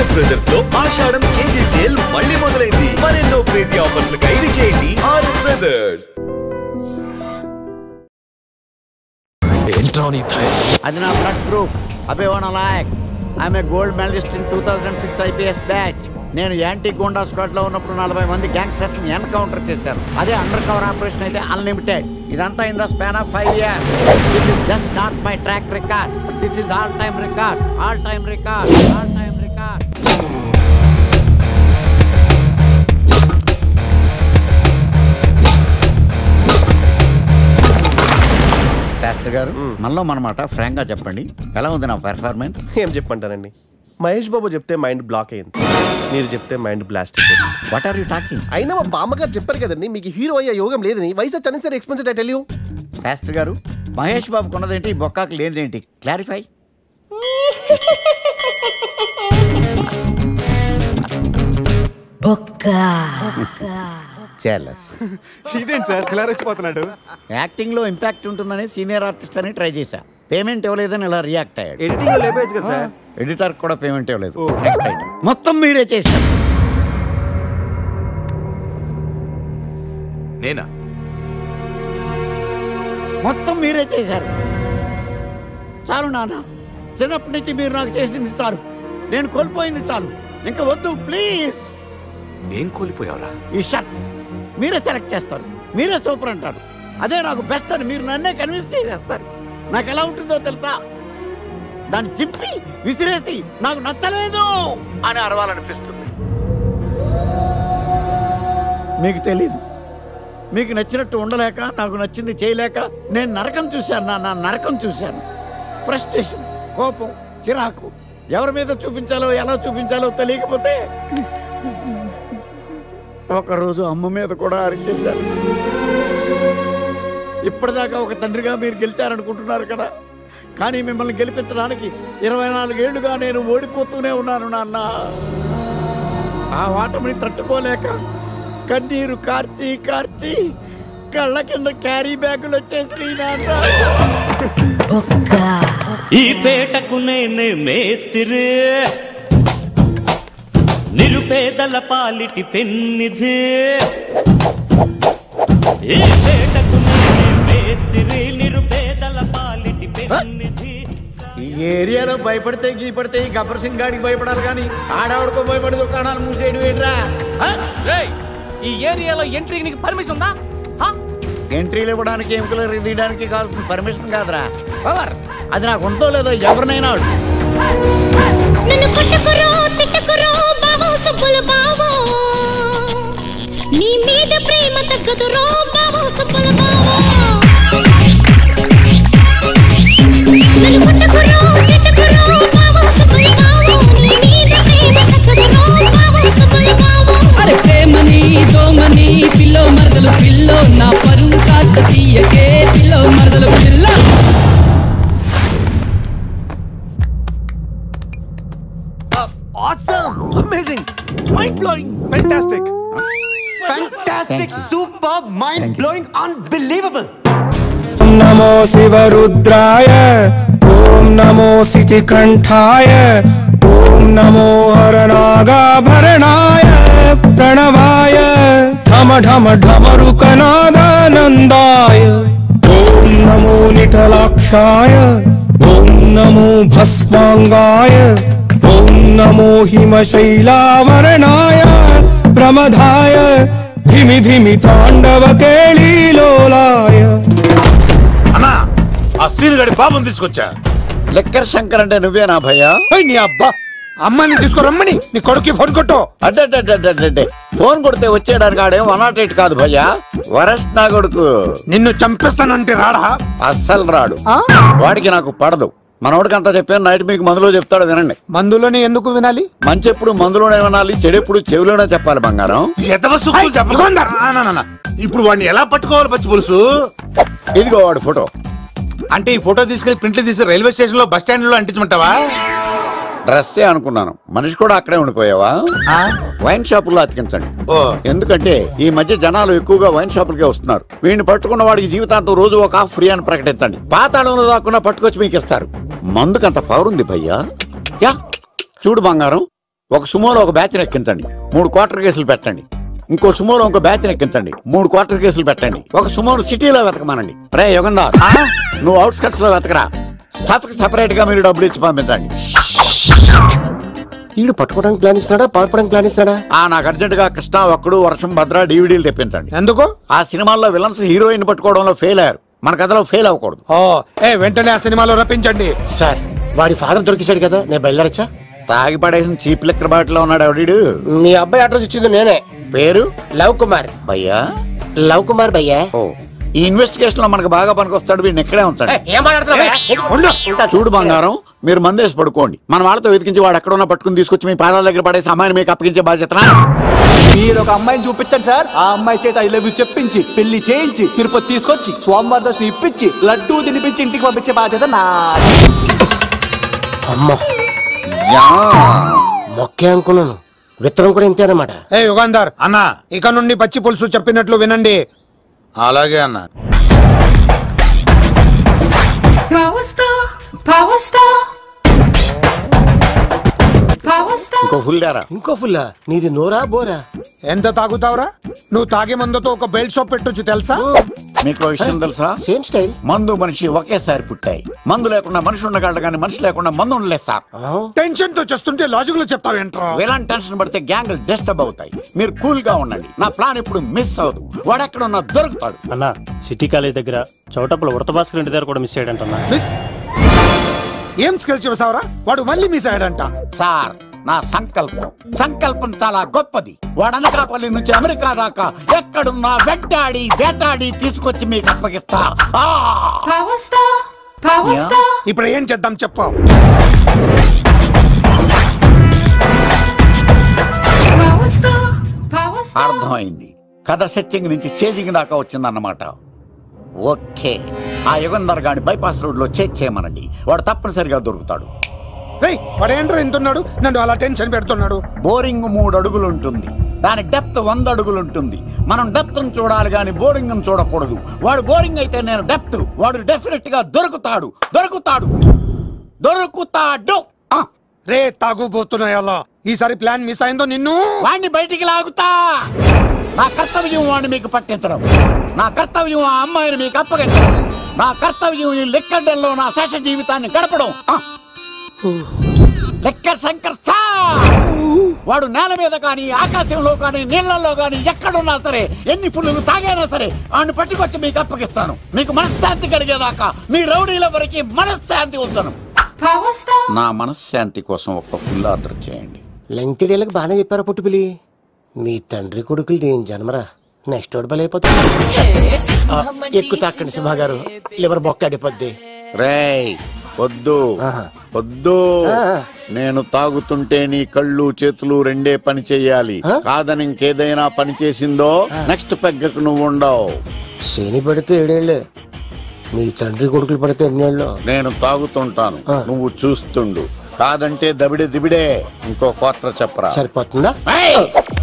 RS brothers లో ఆషాఢం KG sale మళ్ళీ మొదలైంది. మరెన్నో క్రేజీ ఆఫర్స్ ఖైదీ చేయండి ఆర్ఎస్ బ్రదర్స్. అది నా బ్లడ్ గ్రూప్. అభివాన లాయక్. I'm a gold medallist in 2006 IPS batch. నేను యాంటీ గోండా స్క్వాడ్ లో ఉన్నప్పుడు 40 మంది గ్యాంగ్స్టర్స్ ని ఎన్కౌంటర్ చేశారు. అదే అండర్ కవర్ ఆపరేషన్ అయితే అన్లిమిటెడ్. ఇదంతా in the span of 5 years. This is just not my track record. This is all time record. All time record. All time record. Shastri garu, మనలో మనమాట Frank గా చెప్పండి, ఎలా ఉంది నా పెర్ఫార్మెన్స్? ఏం చెప్పంటానండి, మహేష్ బాబు చెప్తే మైండ్ బ్లాక్ అయింది, మీరు చెప్తే మైండ్ బ్లాస్ట్ అయిపోయింది. What are you talking? అయినా మా బామ్మగారు చెప్పారు కదండి మీకు హీరో అయ్యే యోగం లేదని. వయసు సరే expensive I tell you. Shastri గారు, మహేష్ బాబు కొన్నదేంటి, బొక్కాకి లేనిదేంటి? క్లారిఫై. ఇదేంటి సార్ ఇలా రెచ్చిపోతున్నాడు? యాక్టింగ్ లో ఇంపాక్ట్ ఉంటుందని సీనియర్ ఆర్టిస్ట్ అని ట్రై చేశా. పేమెంట్ ఇవ్వలేదని ఇలా రియాక్ట్ అయ్యాడు. ఎడిటింగ్ లో లేపేయచ్చు కదా సార్. ఎడిటర్ కూడా పేమెంట్ ఇవ్వలేదు. నెక్స్ట్ ఐటమ్ మొత్తం మీరే చేశారు. నేనా? మొత్తం మీరే చేశారు. చాలు నాన్న, చిన్నప్పటి నుంచి మీరు నాకు చేసింది చాలు. నేను కోల్పోయింది చాలు. ఇంకా వద్దు ప్లీజ్. ఏం కోల్పోయావురా? ఈ షర్ట్ మీరే సెలెక్ట్ చేస్తారు, మీరే సూపర్ అంటారు. అదే నాకు బెస్ట్ అని మీరు నన్నే కన్విన్స్ చేసేస్తారు. నాకు ఎలా ఉంటుందో తెలుసా? దాన్ని చింపి విసిరేసి నాకు నచ్చలేదు అని అరవాలనిపిస్తుంది. మీకు తెలీదు, మీకు నచ్చినట్టు ఉండలేక, నాకు నచ్చింది చేయలేక నేను నరకం చూశాను. నా నరకం చూశాను. ఫ్రస్ట్రేషన్, కోపం, చిరాకు, ఎవరి మీద చూపించాలో ఎలా చూపించాలో తెలియకపోతే ఒకరోజు అమ్మ మీద కూడా అరిచేశాను. ఇప్పటిదాకా ఒక తండ్రిగా మీరు గెలిచారనుకుంటున్నారు కదా, కానీ మిమ్మల్ని గెలిపించడానికి 24 ఏళ్లుగా నేను ఓడిపోతూనే ఉన్నాను నాన్న. ఆ ఓటమిని తట్టుకోలేక కన్నీరు కార్చి కార్చి కళ్ళ కింద క్యారీ బ్యాగులు వచ్చేసి నాన్న. ఈ పేటకు నేనే మేస్తిరి, నిరుపేదల పాలిటి పెన్నిధి. ఈ పేటకు నేనే మేస్తిరి, నిరుపేదల పాలిటి పెన్నిధి. ఈ ఏరియాలో భయపడితే గీపడితే ఈ గబ్బర్ సింగ్ గాడికి భయపడాలి కానీ ఆడవాడికో భయపడి దుకాణాలు మూసేయడం ఏంట్రా? ఈ ఏరియాలో ఎంట్రీకి నీకు పర్మిషన్ ఉందా? ఎంట్రీలు ఇవ్వడానికి, ఎముకలు తీయడానికి కావాల్సిన పర్మిషన్ కాదురా, పవర్. అది నాకు ఉందో లేదో ఎవరినైనా నీ మీద ప్రేమ తగ్గదురో బావో సుబ్బుల బావో. నన్ను కొట్టకురో తిట్టకురో బావో సుబ్బుల బావో. నీ మీద ప్రేమ తగ్గదురో బావో సుబ్బుల బావో. అరే ప్రేమని దోమని పిల్లో మరదలు పిల్లో, నా పరువు కాస్త తీయకే పిల్లో మరదలు పిల్ల. Awesome! Amazing! Mind-blowing! Fantastic! Fantastic! Superb! Mind-blowing! Unbelievable! नमो शिवरुद्राय, ओम नमो सितिकंठाय, ओम नमो हरनागाभरणाय प्रणवाय, ढम ढम ढमरुकनादानन्दाय, ओम नमो निटलाक्षाय, ओम नमो भस्मांगाय, ओम नमो हिमशैलावरणाय प्रमदाय, धिमि धिमि तांडव केळीलोलाय. అన్నా, ఆ సీన్ గడి బాబుని తీసుకొచ్చా. లెక్కర్ శంకర్ అంటే నువ్వేనా భయ్యా? నీ అబ్బా, అమ్మని తీసుకురమ్మని నీ కొడుకు ఫోన్ కొట్టు. అడ్డే ఫోన్ కొడితే వచ్చేయడానికి ఆడేం 108 కాదు భయ్యా, వరస్ట్ నా కొడుకు. నిన్ను చంపేస్తానంటే రాడా? అస్సలు రాడు. వాడికి నాకు పడదు. మనోడికి అంతా చెప్పాను, నైట్ మీకు మందులో చెప్తాడు వినండి. మందులోనే ఎందుకు వినాలి? మంచి ఎప్పుడు మందులోనే వినాలి, చెడెప్పుడు చెవిలోనే చెప్పాలి బంగారం. ఇప్పుడు వాడిని ఎలా పట్టుకోవాలి పచ్చి పులుసు? ఇదిగో వాడు ఫోటో. అంటే ఈ ఫోటో తీసుకెళ్లి ప్రింట్లు తీసి రైల్వే స్టేషన్ లో బస్ స్టాండ్ లో అంటించమంటావా? డ్రెస్సే అనుకున్నాను, మనిషి కూడా అక్కడే ఉండిపోయావా? వైన్ షాపుల్లో అతికించండి. ఎందుకంటే ఈ మధ్య జనాలు ఎక్కువగా వైన్ షాపులకే వస్తున్నారు. వీడిని పట్టుకున్న వాడికి జీవితాంతం రోజు ఒక ఆఫ్ ఫ్రీ అని ప్రకటించండి. పాతాళంలో దాక్కున్నా పట్టుకొచ్చి మీకు ఇస్తారు. మందుకంత పవర్ ఉంది భయ్యా. యా చూడు బంగారం, ఒక సుమోలో ఒక బ్యాచ్ ఎక్కించండి, 3 క్వార్టర్ కేసులు పెట్టండి. ఇంకో సుమోలో ఇంకో బ్యాచ్ ఎక్కించండి, 3 క్వార్టర్ కేసులు పెట్టండి. ఒక సుమోను సిటీలో వెతకమానండి. రే యుగంధర్, నువ్వు అవుట్స్కట్స్ లో వెతకరా. స్టాఫ్ కి సెపరేట్ గా మీరు డబ్బులు ఇచ్చి పంపించండి. వీడు పట్టుకోవడానికి ప్లాన్ ఇస్తున్నాడా, పారిపోవడానికి ప్లాన్ ఇస్తున్నాడా? నాకు అర్జెంట్ గా కృష్ణ, ఒక్కడు, వర్షం, భద్ర డివిడీలు తెప్పించండి. ఎందుకు? ఆ సినిమాల్లో విలన్స్ హీరోయిన్ పట్టుకోవడంలో ఫెయిల్ అయ్యారు, మన కథలో ఫెయిల్ అవ్వకూడదు. వెంటనే ఆ సినిమాలో రప్పించండి. సార్ వాడి ఫాదర్ దొరికేశాడు కదా, నేను బయలుదేరచ్చా? తాగి పడేసిన చీప్ లెక్కర్ బాటిలో ఉన్నాడు ఎవడీడు. మీ అబ్బాయి అడ్రస్ ఇచ్చింది నేనే. పేరు లవ్ కుమార్ భయ్యా. లవ్ కుమార్ భయ్యా. ఈ ఇన్వెస్టిగేషన్ లో మనకు బాగా పనికొస్తాడు, వీడిని ఎక్కడే ఉంచండి. చూడు బంగారం, మీరు మందేసి పడుకోండి. మన వాళ్ళతో వెతికించి వాడు ఎక్కడ ఉన్నా పట్టుకుని తీసుకొచ్చి మీ పాదాల దగ్గర పడేసి అమ్మాయిని మీకు అప్పగించే బాధ్యత. మీరు ఒక అమ్మాయిని చూపించండి సార్. ఆ అమ్మాయి చేత ఐ లవ్ యూ చెప్పించి పెళ్లి చేయించి తిరుపతి తీసుకొచ్చి స్వామివారి దర్శనం ఇప్పించి లడ్డూ తినిపించి ఇంటికి పంపించే బాధ్యత నాది. అమ్మా మొక్కే అనుకున్నాను, విత్తనం కూడా ఇంతేనమాట. యుగంధర్ అన్న, ఇక నుండి పచ్చి పులుసు చెప్పినట్లు వినండి. అలాగే అన్న. ఇంకో ఫుల్ దారా. ఇంకో ఫుల్లా? నీది నోరా బోరా? ఎంత తాగుతావురా? నువ్వు తాగే మందుతో ఒక బెల్ట్ షాప్ పెట్టొచ్చు తెలుసా? మీకు విషయం తెలుసా? Same style. మందు మనిషి ఒకేసారి పుట్టాయి. మందు లేకుండా మనిషి ఉండగలడు కానీ మనిషి లేకుండా మందు ఉండలేదు సార్. టెన్షన్ తో చేస్తుంటే లాజిక్ లో చెప్తావేంట్రా? ఎలాంటి టెన్షన్ పడితే గ్యాంగులు డిస్టర్బ్ అవుతాయి. మీరు కూల్ గా ఉండండి, నా ప్లాన్ ఇప్పుడు మిస్ అవ్వదు. వాడు ఎక్కడ ఉన్నా దొరుకుతాడు. అన్నా, సిటీ కాలేజ్ దగ్గర చౌటప్పుల ఉడత భాస్కర్ ఇంటి దగ్గర కూడా మిస్ అయ్యాడంటన్నా. ఏం స్కిల్స్ చేసావరా? వాడు మళ్ళీ మిస్ అయ్యాడంట. సార్, నా సంకల్పం చాలా గొప్పది. వాడు అనకాపల్లి నుంచి అమెరికా దాకా ఎక్కడున్నా వెంటాడి వేటాడి తీసుకొచ్చి మీకు అప్పగిస్తా. ఇప్పుడు ఏం చేద్దాం చెప్పు. అర్థమైంది. కథ సెట్టింగ్ నుంచి చేజింగ్ దాకా వచ్చిందన్నమాట. ఓకే, ఆ యుగంధర్ గాని బైపాస్ రోడ్ లో చెక్ చేయమనండి, వాడు తప్పనిసరిగా దొరుకుతాడు. వాడేంట్రా ఎంతున్నాడు, నన్ను అలా టెన్షన్ పెడుతున్నాడు. బోరింగ్ 3 అడుగులు ఉంటుంది, దాని డెప్త్ 100 అడుగులు ఉంటుంది. మనం డెప్త్ చూడాలి గాని బోరింగ్ చూడకూడదు. వాడు బోరింగ్ అయితే నేను డెప్త్. వాడు డెఫినెట్ గా దొరుకుతాడు. రే తాగుబోతున్నాయి అలా. ఈసారి ప్లాన్ మిస్ అయిందో నిన్ను వాడిని బయటికి లాగుతా. నా కర్తవ్యం వాడిని మీకు పట్టించడం, నా కర్తవ్యం ఆ అమ్మాయిని మీకు అప్పగించడం, నా కర్తవ్యం ఈ లెక్కడ్డల్లో నా శేష జీవితాన్ని గడపడం. లెక్కర్ శంకర్ సార్, వాడు నేల మీద కానీ ఆకాశంలో కానీ నీళ్లలో కానీ ఎక్కడున్నా సరే, ఎన్ని ఫుల్లు తాగైనా సరే వాడిని పట్టుకొచ్చి మీకు అప్పగిస్తాను. మీకు మనశ్శాంతి కలిగేదాకా మీ రౌడీల వరకు మనశ్శాంతి ఉంచను. నా మనశ్శాంతి కోసం ఒక ఫుల్ ఆర్డర్ చేయండి. లెంగ్త్ డేలకు బాగానే చెప్పారా పుట్టుపిలి? మీ తండ్రి కొడుకులు దేని జన్మరా, నెక్స్ట్ ఓడి బలైపోతుంది. ఎక్కువ తాకండి సింహ గారు, లివర్ బొక్క అడిపోద్ది. రేయ్ వద్దు, నేను తాగుతుంటే నీ కళ్ళు చేతులు రెండే పని చెయ్యాలి. కాదని ఇంకేదైనా పని చేసిందో నెక్స్ట్ పెగ్గకు నువ్వు ఉండవు. శని పడితే 7 ఏళ్ళే, మీ తండ్రి కొడుకులు పడితే 8 ఏళ్ళు. నేను తాగుతుంటాను, నువ్వు చూస్తుండు. కాదంటే దబిడే దిబిడే. ఇంకో క్వార్టర్ చెప్పరా? సరిపోతుందా?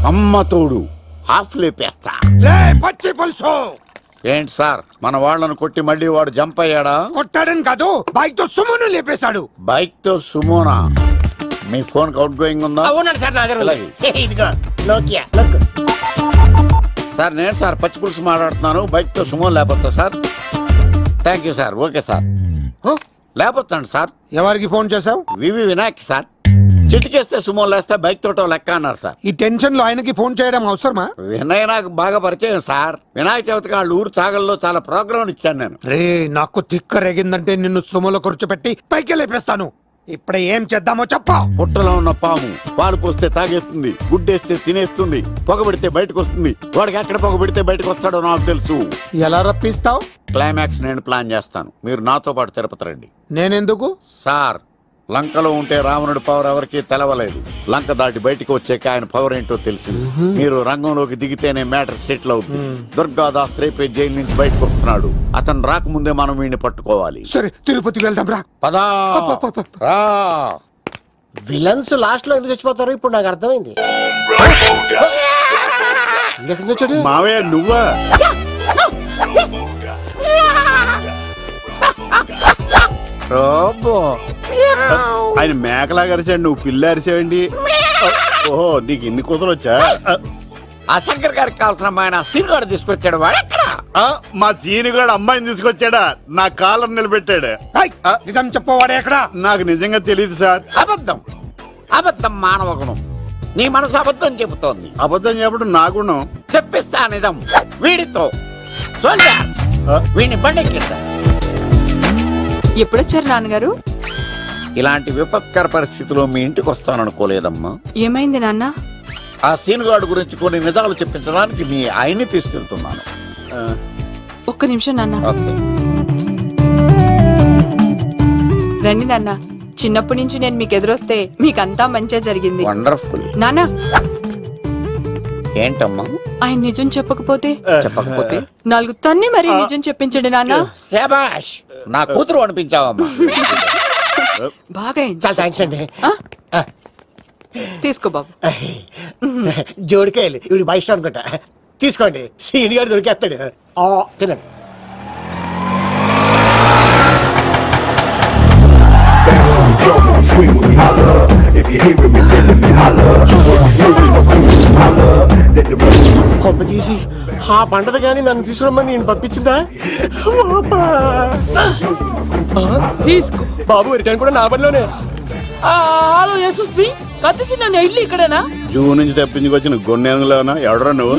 అమ్మ తోడు హాఫ్ లేపేస్తా. పచ్చి పులుసు. ఏంటి సార్, మన వాళ్ళను కొట్టి మళ్ళీ వాడు జంప్ అయ్యాడా? కొట్టాడని కాదు, బైక్ తో సుమోను లేపేశాడు. బైక్ తో సుమోనా? మీ ఫోన్ అవుట్ గోయింగ్ ఉందా? సార్, నేను సార్ పచ్చి పులుసు మాట్లాడుతున్నాను. బైక్ తో సుమోన్ లేకపోతా sir? Thank you sir. Okay sir, లేకపోతాను సార్. ఎవరికి ఫోన్ చేసావు? V V Vinayak sir. చిటికేస్తే సుమో లేస్తే బైక్ తోటో లెక్క అన్నారు సార్. ఈ టెన్షన్ లో ఆయనకి ఫోన్ చేయడం అవసరమా? వినయ్ నాకు బాగా పరిచయం సార్. వినాయక చవితికి వాళ్ళ ఊరు చాగల్లో చాలా ప్రోగ్రాం ఇచ్చాను నేను. రే, నాకు తిక్క రేగిందంటే నిన్ను సుమోలో కూర్చోపెట్టి పైకి లేపేస్తాను. ఇప్పుడే ఏం చేద్దామో చెప్పా. పుట్టలో ఉన్న పాము పాలు పోస్తే తాగేస్తుంది, గుడ్డేస్తే తినేస్తుంది, పొగబెడితే బయటకు వస్తుంది. వాడికి ఎక్కడ పొగబెడితే బయటకు వస్తాడో నాకు తెలుసు. ఎలా రప్పిస్తావు? క్లైమాక్స్ నేను ప్లాన్ చేస్తాను, మీరు నాతో పాటు తిరుపతి రండి. నేనెందుకు సార్? లంకలో ఉంటే రావణుడి పవర్ ఎవరికి తెలవలేదు. లంక దాటి బయటికి వచ్చాక ఆయన పవర్ ఏంటో తెలిసింది. మీరు రంగంలోకి దిగితేనే మ్యాటర్ సెటిల్ అవుతుంది. దుర్గాదాస్ రేపే జైలు నుంచి బయటకు వస్తున్నాడు. అతను రాకముందే మనం వీడిని పట్టుకోవాలి. సరే, తిరుపతికి వెళ్దాం రా. పదా రా. విలన్స్ లాస్ట్ లో ఎందుకు చచ్చిపోతారు ఇప్పుడు నాకు అర్థమైంది. మావయ్య నువ్వా? ఆయన మేకలాగా అరిచాడు, నువ్వు పిల్ల అరిచావండి. ఓహో, నీకు ఇన్ని కూతురు వచ్చా? ఆ శంకర్ గారికి కావాల్సిన అమ్మాయి సీనుగాడు తీసుకొచ్చాడు. మా సీనుగాడు అమ్మాయిని తీసుకొచ్చాడా? నా కాలం నిలబెట్టాడు. నిజం చెప్పవాడే ఎక్కడ? నాకు నిజంగా తెలియదు సార్. అబద్ధం, అబద్ధం మానవ గుణం. నీ మనసు అబద్ధం చెబుతోంది. అబద్ధం చెప్పడం నా గుణం. చెప్పిస్తా నిజం వీడితో. వీడిని బండెక్కిస్తా. ఎప్పుడొచ్చారు నాన్నగారు? ఇలాంటి విపత్కర పరిస్థితిలో మీ ఇంటికి వస్తాననుకోలేదమ్మా. ఏమైంది నాన్న? ఆ సీనుగాడు గురించి కొన్ని నిజాలు చెప్పించడానికి మీ ఆయన్ని తీసుకెళ్తున్నాను. ఒక్క నిమిషం నాన్న. రండి నాన్న. చిన్నప్పటి నుంచి నేను మీకు ఎదురొస్తే మీకంతా మంచిగా జరిగింది. వండర్ఫుల్. నాన్న, ఏంటమ్మా? ఆయన నిజం చెప్పకపోతే 4 తన్ని మరి నిజం చెప్పించండి నాన్న. శభాష్, నా కూతురు అనిపించావమ్మా. బాగా తీసుకో బాబు. జోడికాయలు ఇవి బయట అనుకుంటా. తీసుకోండి, సీని గారు దొరికేస్తాడు. తినండి. కొమ్మ తీసి ఆ పంటది కానీ నన్ను తీసుకురమ్మని నేను పంపించిందా? తీసుకో బాబు, రిటర్న్ కూడా నా పనిలోనే. హలో యశస్వి, కత్తిసి నన్ను ఇల్లు ఇక్కడేనా? జూ నుంచి తప్పించుకొచ్చిన గొన్నెలోనా? ఎవడరా నువ్వు?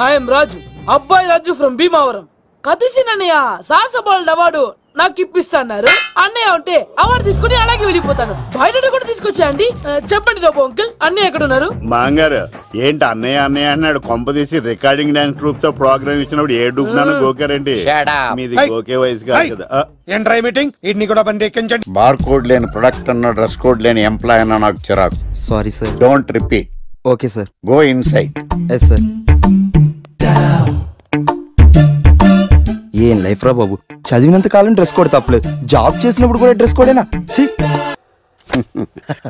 ఐఎమ్ రాజు, అబ్బాయి రాజు ఫ్రమ్ భీమావరం. కత్తిసి నన్నయ్య సాహసబాల్ అవార్డు నాకు ఇప్పిస్తాన్నారు. అన్నయ్య ఉంటే అవార్డు తీసుకుని అలాగే వెళ్ళిపోతాను. బయట కూడా తీసుకొచ్చా అండి. చెప్పండి రాబు అంకుల్, అన్నయ్య ఎక్కడ ఉన్నారు? మాంగారు ఏంటి అన్నయ్య అన్నయ్య అన్నాడు? కొంప తీసి రికార్డింగ్ డాన్స్ ట్రూప్ తో ప్రోగ్రామ్ ఇచ్చినప్పుడు ఏ డూబ్నాను గోకారండి? మీది గోకే వయసు కాదు కదా. ఏంట్రై మీటింగ్? ఇడ్ని కూడా బండి ఎక్కించండి. బార్ కోడ్ లేని ప్రొడక్ట్ అన్న, డ్రెస్ కోడ్ లేని ఎంప్లాయ్ అన్న నాకు చిరాకు. Sorry sir. Don't repeat. Okay sir. Go inside. Yes sir. ఏం లైఫ్ రా బాబు, చదివినంత కాలం డ్రెస్ కోడ్ తప్పలేదు, జాబ్ చేసినప్పుడు కూడా డ్రెస్ కోడేనా?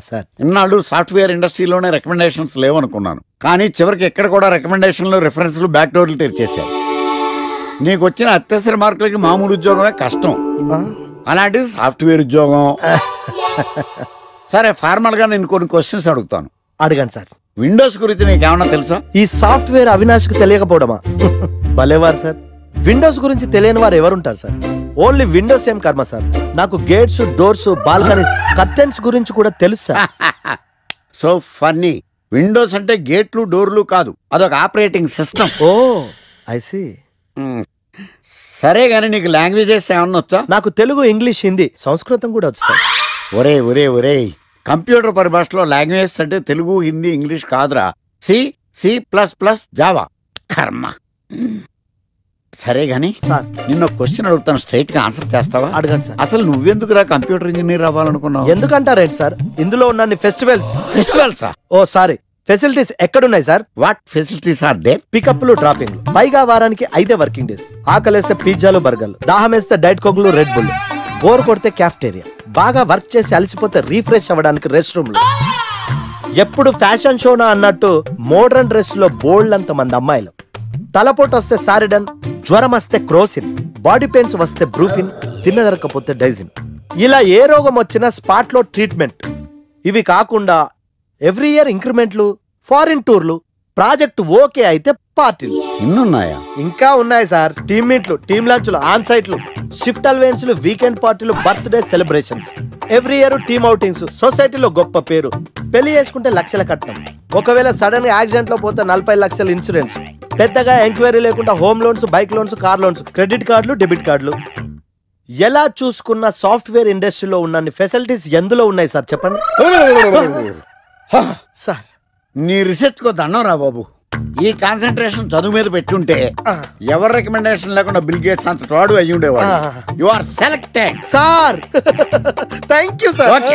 సార్, ఇన్నాళ్ళు సాఫ్ట్వేర్ ఇండస్ట్రీలోనే రికమెండేషన్స్ లేవనుకున్నాను, కానీ చివరికి ఎక్కడ కూడా రికమెండేషన్లు, రిఫరెన్స్లు, బ్యాక్ డోర్లు తెరిచేశారు. నీకు వచ్చిన అత్యవసర మార్కులకి మామూలు ఉద్యోగమే కష్టం, అలాంటిది సాఫ్ట్వేర్ ఉద్యోగం. సరే, ఫార్మల్ గా నేను కొన్ని క్వశ్చన్స్ అడుగుతాను. అడగండి సార్. విండోస్ గురించి నీకేమన్నా తెలుసా? ఈ సాఫ్ట్వేర్ అవినాష్ కు తెలియకపోవడమా? భలేవారు సార్. విండోస్ గురించి తెలియని వారు ఎవరుంటారు సార్? ఓన్లీ విండోస్ ఏం కర్మ సార్, నాకు గేట్స్, డోర్స్, బాల్కనీస్, కర్టెన్స్ గురించి కూడా తెలుసు సార్. So funny. విండోస్ అంటే గేట్లు, డోర్లు కాదు, అదొక operating system. Oh I see. సరే గానీ నీకు లాంగ్వేజెస్ ఏమన్నా వచ్చా? నాకు తెలుగు, ఇంగ్లీష్, హిందీ, సంస్కృతం కూడా వచ్చు సార్. ఒరే కంప్యూటర్ పరిభాషలో లాంగ్వేజెస్ అంటే తెలుగు, హిందీ, ఇంగ్లీష్ కాదురా. C++, Java. కర్మ. సరే గానీ సార్, నిన్న క్వశ్చన్ అడుగుతాను, స్ట్రైట్ గా ఆన్సర్ చేస్తావా? అడగండి సార్. అసలు నువ్వెందుకురా కంప్యూటర్ ఇంజనీర్ అవ్వాలనుకున్నావు? ఎందుకంటారేంటి సార్, ఇందులో ఉన్న ఫెస్టివల్సా? ఓ సారీ, ఫెసిలిటీస్ ఎక్కడున్నాయి sir? What facilities are there? పికప్లు, డ్రాపింగ్లు, పైగా వారానికి 5 వర్కింగ్ డేస్. ఆకలేస్తే పిజ్జాలు, బర్గర్లు, దాహం వేస్తే డైట్ కోక్లు, రెడ్ బుల్, బోర్ కొడితే క్యాఫ్టేరియా, బాగా వర్క్ చేసి అలసిపోతే రీఫ్రెష్ అవ్వడానికి రెస్ట్ రూమ్లు. ఎప్పుడు ఫ్యాషన్ షోనా అన్నట్టు మోడర్న్ డ్రెస్ లో బోల్డ్ అంత మంది అమ్మాయిలు. తలపోటు వస్తే సారిడన్, జ్వరం వస్తే క్రోసిన్, బాడీ పెయిన్స్ వస్తే బ్రూఫిన్, తిన్నదరకపోతే డైజిన్. ఇలా ఏ రోగం వచ్చినా స్పాట్ లో ట్రీట్మెంట్. ఇవి కాకుండా ఎవ్రీ ఇయర్ ఇంక్రిమెంట్లు, ఫారిన్ టూర్లు, ప్రాజెక్ట్ ఓకే అయితే పార్టీలు. ఇన్నున్నాయా? ఇంకా ఉన్నాయి సార్. టీమ్ మీట్లు, టీమ్ లంచ్లు, ఆన్ సైట్లు, షిఫ్ట్ అలవెన్స్లు, వీకెండ్ పార్టీలు, birthday celebrations, every year team outings, సొసైటీలో గొప్ప పేరు. పెళ్లి చేసుకుంటే లక్షల కట్నం, ఒకవేళ సడన్ గా యాక్సిడెంట్ లో పోతే 40 లక్షల ఇన్సూరెన్స్, పెద్దగా ఎంక్వైరీ లేకుండా home loans, bike loans, car loans, credit కార్డులు, డెబిట్ కార్డులు. ఎలా చూసుకున్న సాఫ్ట్వేర్ ఇండస్ట్రీలో ఉన్న ఫెసిలిటీస్ ఎందులో ఉన్నాయి సార్ చెప్పండి? సార్, నీ రీసెర్చ్ కో దండం రా బాబు. ఈ కాన్సన్ట్రేషన్ చదువు మీద పెట్టుంటే ఎవరి రికమెండేషన్ లేకుండా బిల్ గేట్స్ అంత తోడు అయ్యి ఉండేవాడు. You are selected sir. Thank you sir.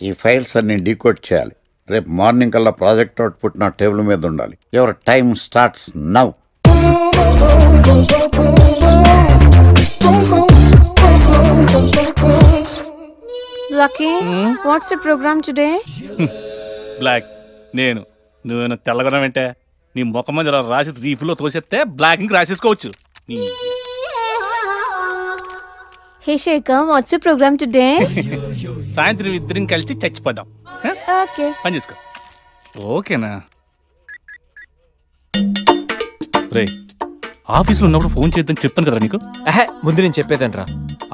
ఈ ఫైల్స్ అన్ని డీకోడ్ చేయాలి. రేపు మార్నింగ్ కల్లా ప్రాజెక్ట్ అవుట్పుట్ నా టేబుల్ మీద ఉండాలి. Your time starts now. Lucky, what's the program today? Block. నువ్వేనా తెల్లగొన వెంటే నీ ముఖం మీద రాసి రీఫ్లో తోసేస్తే బ్లాక్ ఇంక రాసేసుకోవచ్చు. Hey Shekhar, what's your program today? సాయంత్రం ఇద్దరం కలిసి చచ్చిపోదాం. Okay. పని చేసుకో. ఓకేనా? రే, ఆఫీస్లో ఉన్నప్పుడు ఫోన్ చేద్దాం చెప్తాను కదరా నీకు. ముందు నేను చెప్పేదనరా,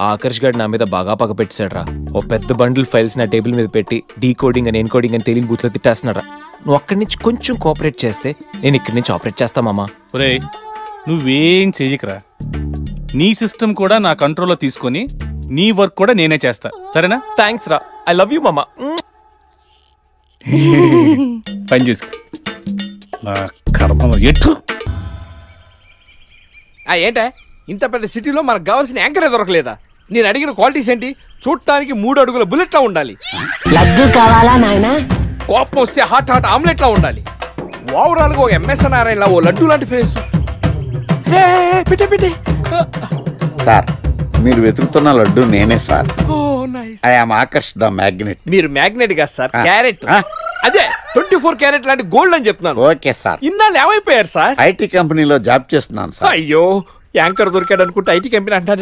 ఆ ఆకర్ష్ గారు నా మీద బాగా పగపెట్టాడురా. ఓ పెద్ద బండిల్ ఫైల్స్ నా టేబుల్ మీద పెట్టి డీకోడింగ్ అని ఎన్కోడింగ్ అని తెలియని బూత్లో తిట్టేస్తున్నారా. నువ్వు అక్కడి నుంచి కొంచెం కోఆపరేట్ చేస్తే నేను ఇక్కడి నుంచి ఆపరేట్ చేస్తా మామా. రే, నువ్వేం చెయ్యకరా. నీ సిస్టమ్ కూడా నా కంట్రోల్లో తీసుకొని నీ వర్క్ కూడా నేనే చేస్తా, సరేనా? థ్యాంక్స్ రా, ఐ లవ్ యూ మామా. పని చేసుకో. నా కర్మ ఎటు. ఏంటే ఇంత పెద్ద సిటీలో మనకు కావాల్సిన యాంకరే దొరకలేదా? నేను అడిగిన క్వాలిటీస్ ఏంటి? చూడటానికి 3 అడుగుల బుల్లెట్లా ఉండాలి, లడ్డు కావాలా నాయనా, కోపం వస్తే హాట్ ఆమ్లెట్లా ఉండాలి, ఓవరాల్ గా ఒక ఎంఎస్ నారాయణలా ఓ లడ్డు లాంటి ఫేస్. సార్, మీరు వెతుకుతున్న లడ్డు నేనే sir. I am Akarsh the magnet. మీరు మ్యాగ్నెట్ కాదు సార్, క్యారెట్. అదే 24 క్యారెట్ లాంటి గోల్డ్ అని చెప్తున్నాను. Okay sir. ఇన్నాళ్ళు ఏమైపోయారు సార్? ఐటీ కంపెనీలో జాబ్ చేస్తున్నాను సార్. అయ్యో, యాంకర్ దొరికాడు అనుకుంటే ఐటీ కంపెనీ అంటారు.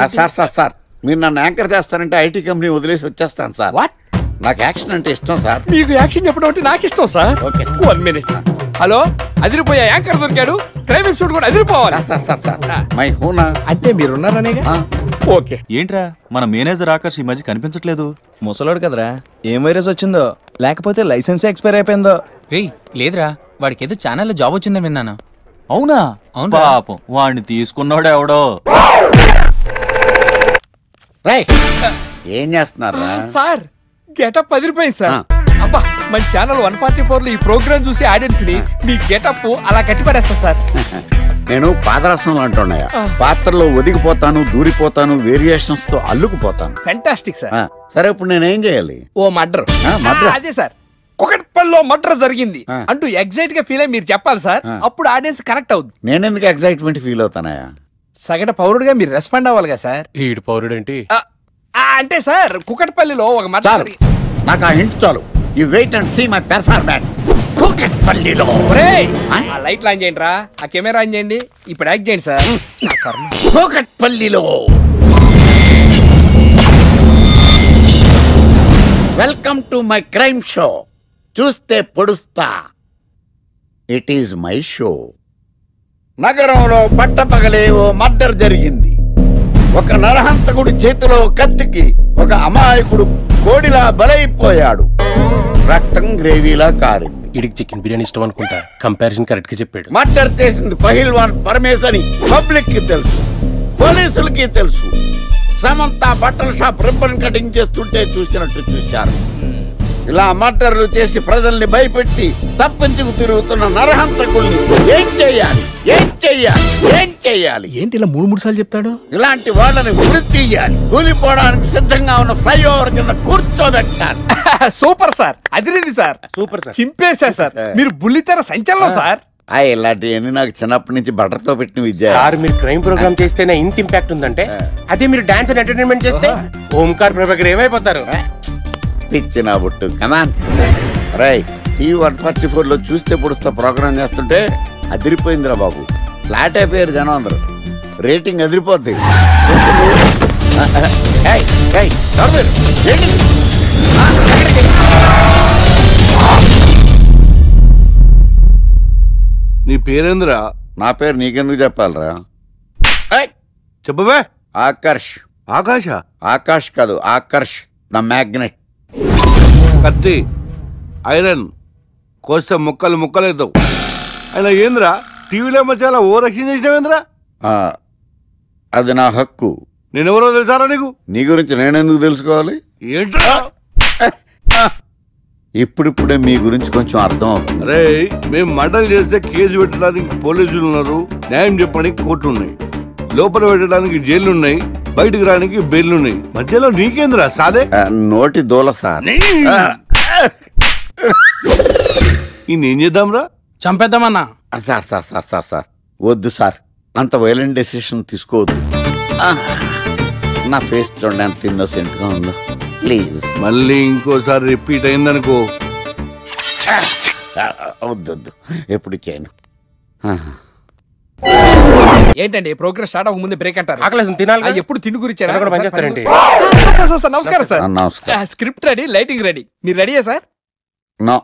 సార్ మీరు నన్ను యాంకర్ చేస్తారంటే ఐటీ కంపెనీ వదిలేసి వచ్చేస్తాను సార్. వాట్? నాకు యాక్షన్ అంటే ఇష్టం సార్. మీకు యాక్షన్ చెప్పడం అంటే నాకు ఇష్టం సార్. Okay, 1 minute. హలో, అదిరిపోయా యాంకర్ దొరికాడు, క్రైమ్ ఎపిసోడ్ కూడా అదిరిపోవాలి. మై హూనా అంటే మీరున్నారనేగా. ఓకే. ఏంట్రా మన మేనేజర్ ఆకర్ష్ ఈ మధ్య కనిపించట్లేదు? ముసలోడు కదరా, ఏం వైరస్ వచ్చిందో, లేకపోతే లైసెన్స్ ఎక్స్పైర్ అయిపోయిందో. రేయ్ లేదురా, వాడికి ఏదో ఛానల్లో జాబ్ వచ్చిందని విన్నాను. అవునా? పాపం వాడిని తీసుకున్నాడు ఎవడో. ఏం చేస్తున్నారు సార్? గెటప్ అదిరిపోయింది సార్. అబ్బా, మన ఛానల్ 144 లో ఈ ప్రోగ్రామ్ చూసి ఆడియన్స్ ని మీ గెటప్ అలా కట్టిపడేస్తా సార్. నేను పాదరసం అంటున్నాయా, పాత్రలో ఒదిగిపోతాను, దూరిపోతాను, వేరియేషన్స్ తో అల్లుకుపోతాను. Fantastic sir. సరే, ఇప్పుడు నేనేం చేయాలి? ఓ మర్డర్. అదే సార్, కుకట్పల్లిలో మర్డర్ జరిగింది అంటూ ఎగ్జైట్ గా ఫీల్ అయ్యి మీరు చెప్పాలి సార్. అప్పుడు ఆడియన్స్ కనెక్ట్ అవుద్ది. నేనెందుకు ఎగ్జైట్మెంట్ ఫీల్ అవుతానయా? సగటు పౌరుడుగా మీరు రెస్పాండ్ అవ్వాలిగా సార్. ఈడు పౌరుడు ఏంటి అంటే సార్, కుకట్పల్లిలో ఒక మర్డర్. నాకు ఆ హింట్ చాలు. You wait and see my performance. కుకట్పల్లిలో ఆ లైట్ ఆన్ చేయండి రా, ఆ కెమెరా ఆన్ చేయండి. ఇప్పుడు యాక్ట్ చేయండి సార్. కుకట్పల్లిలో welcome to my crime show. చూస్తే పొడుస్తా, ఇట్ ఈజ్ మై షో. నగరంలో పట్టపగలే ఓ మర్డర్ జరిగింది. ఒక నరహంతకుడు చేతిలో కత్తికి ఒక అమాయకుడు కోడిలా బలైపోయాడు. రక్తం గ్రేవీలా కారింది. ఇడికి చికెన్ బిర్యానీ ఇష్టం అనుకుంటా, కంపారిజన్ కరెక్ట్ గా చెప్పాడు. మర్డర్ చేసింది పహిల్వాన్ పరమేశ్ అని పబ్లిక్ కి తెలుసు, పోలీసులకి తెలుసు. సమంత బట్టల షాప్ రిబ్బన్ కటింగ్ చేస్తుంటే చూసినట్టు చూశారు. ఇలా మర్డర్లు చేసి ప్రజల్ని భయపెట్టి తప్పించుకు తిరుగుతున్న నరహంతకుల్ని ఏం చెయ్యాలి, ఏం చెయ్యాలి, ఏం చెయ్యాలి? ఏంటి ఇలా 3 సార్లు చెప్తాడు? ఇలాంటి వాళ్ళని ఉరి తీయాలి. కూలిపోవడానికి సిద్ధంగా ఉన్న ఫ్లైఓవర్ కింద కూర్చోబెట్టాలి. సూపర్ సార్, అదిరింది సార్. సూపర్ సార్, చింపేశా సార్. మీరు బుల్లితెర సంచలనం సార్. ఇలాంటివన్నీ నాకు చిన్నప్పటి నుంచి బట్టర్తో పెట్టిన విద్య సార్. మీరు క్రైమ్ ప్రోగ్రామ్ చేస్తేనే ఇంత ఇంపాక్ట్ ఉందంటే, అదే మీరు డాన్స్ అండ్ ఎంటర్టైన్మెంట్ చేస్తే ఓంకార్ ప్రభాకర్ ఏమైపోతారు? పిచ్చిన బుట్టు కమాన్. రై, ఈ 144 లో చూస్తే పొడుస్తా ప్రోగ్రామ్ చేస్తుంటే అదిరిపోయిందిరా బాబు. ఫ్లాట్ అయిపోయారు జనం అందరూ. రేటింగ్ అదిరిపోద్ది. నీ పేరేంద్రా? నా పేరు నీకెందుకు చెప్పాలరా? చెప్పవే. ఆకర్ష్. ఆకాశ? ఆకాష్ కాదు, ఆకర్ష్ ద మ్యాగ్నెట్. కత్తి, ఐరన్ కోస్తే ముక్కలు ముక్కలేద్దావు. అయినా ఏంద్రా టీవీలో చాలా ఓ రక్షణ చేసినావేంద్రా? అది నా హక్కు. నేనెవరో తెలుసారా నీకు? నీ గురించి నేనెందుకు తెలుసుకోవాలి? ఏంట్రా? ఇప్పుడిప్పుడే మీ గురించి కొంచెం అర్థం అవుతుంది. అరే, మేము మర్డర్ చేస్తే కేసు పెట్టడానికి పోలీసులు ఉన్నారు, న్యాయం చెప్పడానికి కోర్టు ఉన్నాయి, లోపల పెట్టడానికి జైలు ఉన్నాయి, బయటకు రానికి బెయిల్ ఉన్నాయి. మధ్యలో నీకేంద్రా సాదే? నోటి దూల సార్. ఏం చేద్దాంరా? చంపేద్దామన్నా. Sir sir sir sir sir వద్దు సార్, అంత వైలెంట్ డెసిషన్ తీసుకోవద్దు. నా ఫేస్ చూడండి ఎంత ఇన్నోసెంట్ గా ఉందో. ప్లీజ్. మళ్ళీ ఇంకోసారి రిపీట్ అయిందనుకో. వద్దొద్దు, ఎప్పుడు చేయను. ఏంటండి ప్రోగ్రెస్ స్టార్ట్ అవ్వక ముందు బ్రేక్ అంటారు? ఆకలేసం తినాలి. ఎప్పుడు తిండి గురించి పనిచేస్తారండి. నమస్కారం సార్. నమస్కారం. Script ready, lighting ready. మీరు రెడీయా sir? No,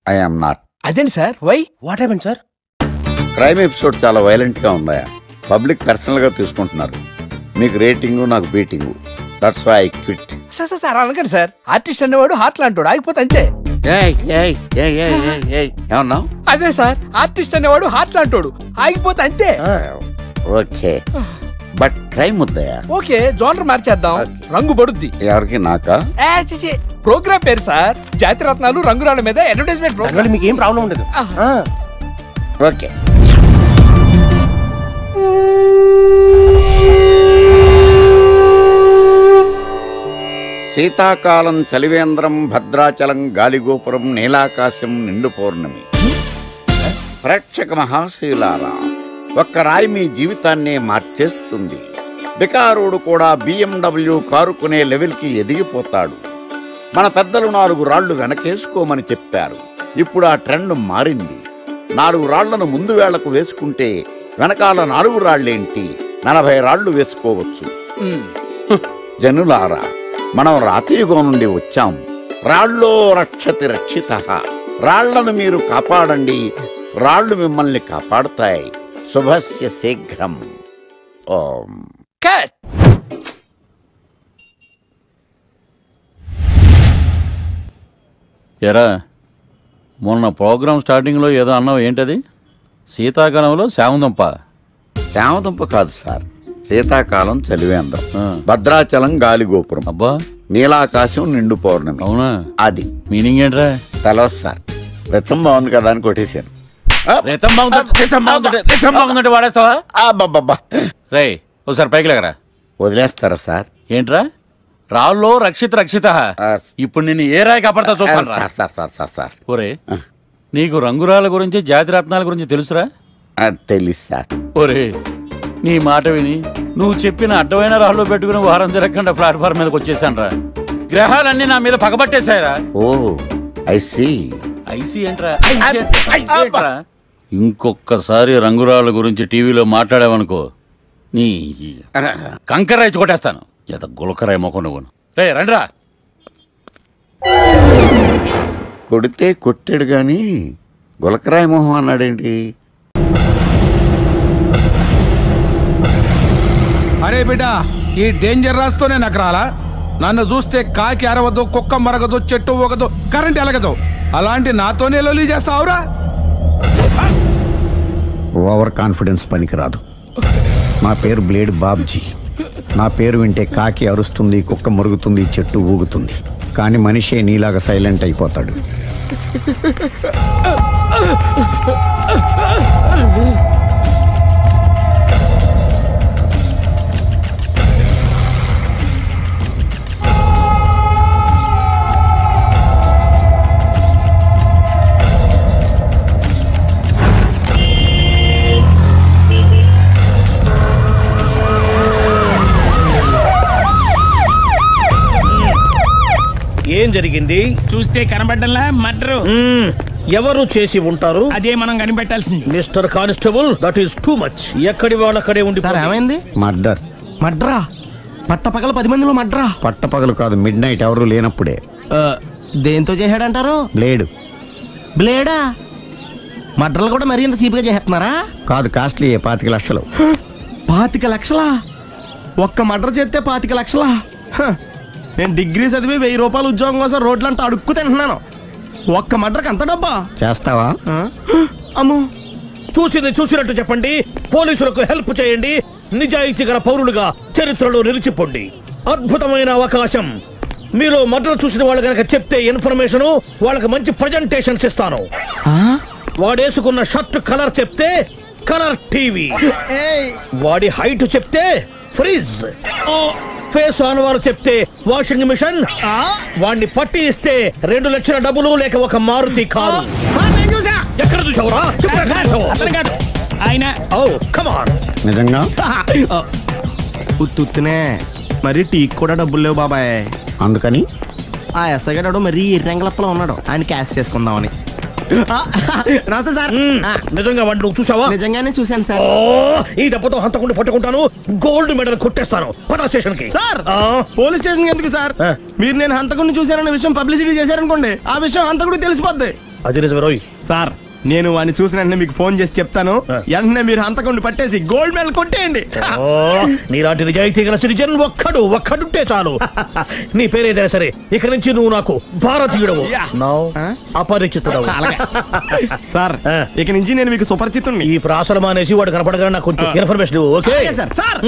I am not. అదేంటి sir, why? What happen sir? Crime episode చాలా వైలెంట్ గా ఉందా, పబ్లిక్ పర్సనల్ గా తీసుకుంటున్నారు. మీకు రేటింగ్, నాకు beating. That's why I quit. Sir అనకండి సార్. ఆర్టిస్ట్ అనేవాడు హార్ట్ లాంటాడు, ఆగిపోతే అంతే. ఏమన్నా? అదే సార్, ఆర్టిస్ట్ అనేవాడు హార్ట్ లాంటాడు, ఆగిపోతే అంతే. ఓకే, బట్ క్రైమ్ వద్దయా? ఓకే, జోనర్ మార్చేద్దాం. రంగు పడుద్ది. ఎవరికి? నాకా? ప్రోగ్రామ్ పేరు సార్ జాతిరత్నాలు రంగురాళ్ళ మీద అడ్వర్టైజ్మెంట్ ప్రోగ్రామ్. మీకు ఏం ప్రాబ్లం ఉండదు. ఓకే. శీతాకాలం చలివేంద్రం, భద్రాచలం గాలిగోపురం, నీలాకాశం, నిండు పౌర్ణమి. ప్రేక్షక మహాశీలారా, ఒక్క రాయి మీ జీవితాన్నే మార్చేస్తుంది. బికారుడు కూడా BMW కారు కొనే లెవెల్కి ఎదిగిపోతాడు. మన పెద్దలు 4 రాళ్లు వెనకేసుకోమని చెప్పారు. ఇప్పుడు ఆ ట్రెండ్ మారింది. 4 రాళ్లను ముందు వేళ్లకు వేసుకుంటే వెనకాల 4 రాళ్లేంటి, 40 రాళ్లు వేసుకోవచ్చు. జనులారా, మనం రాతియుగం నుండి వచ్చాం. రాళ్ళో రక్షతి రక్షిత. రాళ్లను మీరు కాపాడండి, రాళ్లు మిమ్మల్ని కాపాడుతాయి. శుభస్య శీఘ్రం. ఓం. ఎరా, మొన్న ప్రోగ్రామ్ స్టార్టింగ్లో ఏదో అన్నావు, ఏంటది? శీతాకాలంలో శామదుంప. శామదుంప కాదు సార్, శీతాకాలం చలివేంద్రం, భద్రాచలం గాలిగోపురం, అబ్బా, నీలాకాశం, నిండు పౌర్ణమి. అవునా? అది మీనింగ్ ఏంట్రా? తెలవదు సార్. రతం బాగుంది కదా అని కొట్టేశాను. వాడేస్తావా? అబ్బబ్బబ్బా. రే, ఒకసారి పైకి లేకరా. వదిలేస్తారా సార్? ఏంట్రా? రాళ్ళో రక్షిత. ఇప్పుడు నిన్ను ఏ రాయి కాపాడతా చూస్తాను. సార్ ఒరే, నీకు రంగురాల గురించి, జాతిరత్నాల గురించి తెలుసురా? తెలుసు సార్. ఒరే, నీ మాట విని నువ్వు చెప్పిన అడ్డమైన రాళ్ళు పెట్టుకుని వారం తిరగకుండా ప్లాట్ఫామ్ మీదకి వచ్చేసాను రా. గ్రహాలన్నీ నా మీద పగబట్టేశాయరా. ఓ, ఐ సీ. ఐసీ ఏంట్రా? ఇంకొకసారి రంగురాళ్ళ గురించి టీవీలో మాట్లాడావనుకో, నీ కంకర్రాయి కొట్టేస్తాను. జత గులకరాయి మొక్క నువ్వును. రే రండిరా. కొడితే కొట్టాడు గాని గులకరాయి మొహం అన్నాడేంటి? అరే బిడ్డా, ఈ డేంజర్ రాస్తూనే నాకు రాలా? నన్ను చూస్తే కాకి అరవదు, కుక్క మరగదు, చెట్టు ఊగదు, కరెంట్ ఎలగదు. అలాంటి నాతోనే లొలి చేస్తావురా? ఓవర్ కాన్ఫిడెన్స్ పనికిరాదు. నా పేరు బ్లేడ్ బాబ్జీ. నా పేరు వింటే కాకి అరుస్తుంది, కుక్క మురుగుతుంది, చెట్టు ఊగుతుంది. కానీ మనిషే నీలాగా సైలెంట్ అయిపోతాడు. ఏం జరిగింది? చూస్తే కనబడ్డంలా మర్డరు. ఎవరు చేసి ఉంటారు? అదే మనం కనిపెట్టాల్సింది. Mister constable, that is too much. ఎక్కడి వాళ్ళక్కడే ఉండి. ఏమైంది? మర్డర్. మడ్రా? పట్టపగల 10 మందిలో మడ్రా? పట్టపగలు కాదు, మిడ్ నైట్ ఎవరు లేనప్పుడే. దేంతో చేశాడంటారు? బ్లేడ్. బ్లేడా? మడ్రలు కూడా మరీ ఇంత చీప్గా చేస్తున్నారా? కాదు, కాస్ట్లీ. 25 లక్షలు. 25 లక్షలా? ఒక్క మడ్ర చేస్తే 25 లక్షలా? నేను డిగ్రీ చదివి 1000 రూపాయలు ఉద్యోగం కోసం రోడ్లంతా అడుక్కు తింటున్నాను. ఒక్క మడ్రకు అంత డబ్బా? చేస్తావా? అమ్మో, చూసింది చూసినట్టు చెప్పండి. పోలీసులకు హెల్ప్ చేయండి. నిజాయితీ గల పౌరులుగా చరిత్రలో నిలిచిపోండి. అద్భుతమైన అవకాశం. మీరు మర్డర్ చూసిన వాళ్ళు కనుక చెప్తే ఇన్ఫర్మేషన్, వాళ్ళకి మంచి ప్రజెంటేషన్స్ ఇస్తాను. వాడేసుకున్న షర్ట్ కలర్ చెప్తే కలర్ టీవీ, వాడి హైట్ చెప్తే ఫ్రిజ్, ఫేస్ ఆన్ వారు చెప్తే వాషింగ్ మిషన్, వాడిని పట్టి ఇస్తే 2 లక్షల డబ్బులు లేక ఒక మారుతి కారు. ఎక్కడ చూసావురా? ఆయన నిజంగా ఉత్తునే మరి టీకి కూడా డబ్బులు లేవు బాబాయ్. అందుకని ఆ ఎస్ఐ గారు మరీ ఎర్రంగలప్పలో ఉన్నాడు. ఆయన క్యాష్ చేసుకుందామని. నమస్తే సార్. నిజంగా వాడిని నువ్వు చూసావా? నిజంగానే చూశాను సార్. ఈ దెబ్బతో హంతకుండా పట్టుకుంటాను, గోల్డ్ మెడల్ కొట్టేస్తాను. పద స్టేషన్ కి. సార్ పోలీస్ స్టేషన్ ఎందుకు సార్? మీరు నేను హంతకుడిని చూశానన్న విషయం పబ్లిసిటీ చేశారనుకోండి, ఆ విషయం హంతకుడికి తెలిసిపోద్ది. అది నిజమే రోయ్. సార్ నేను వాడిని చూసిన వెంటనే మీకు ఫోన్ చేసి చెప్తాను, వెంటనే మీరు హంతకుడిని పట్టేసి గోల్డ్ మెడల్ కొట్టేయండి. నీలాంటి నిజాయితీ గల సిటిజన్ ఒక్కడుంటే చాలు. నీ పేరేదైనా సరే, ఇక నుంచి నువ్వు నాకు భారతీయుడవు, అపరిచితుడవు. సార్ ఇక నుంచి నేను మీకు సుపరిచితుడిని. ఈ ప్రాసలు మానేసి వాడు కనపడగానే నాకు కొంచెం ఇన్ఫర్మేషన్. Okay sir.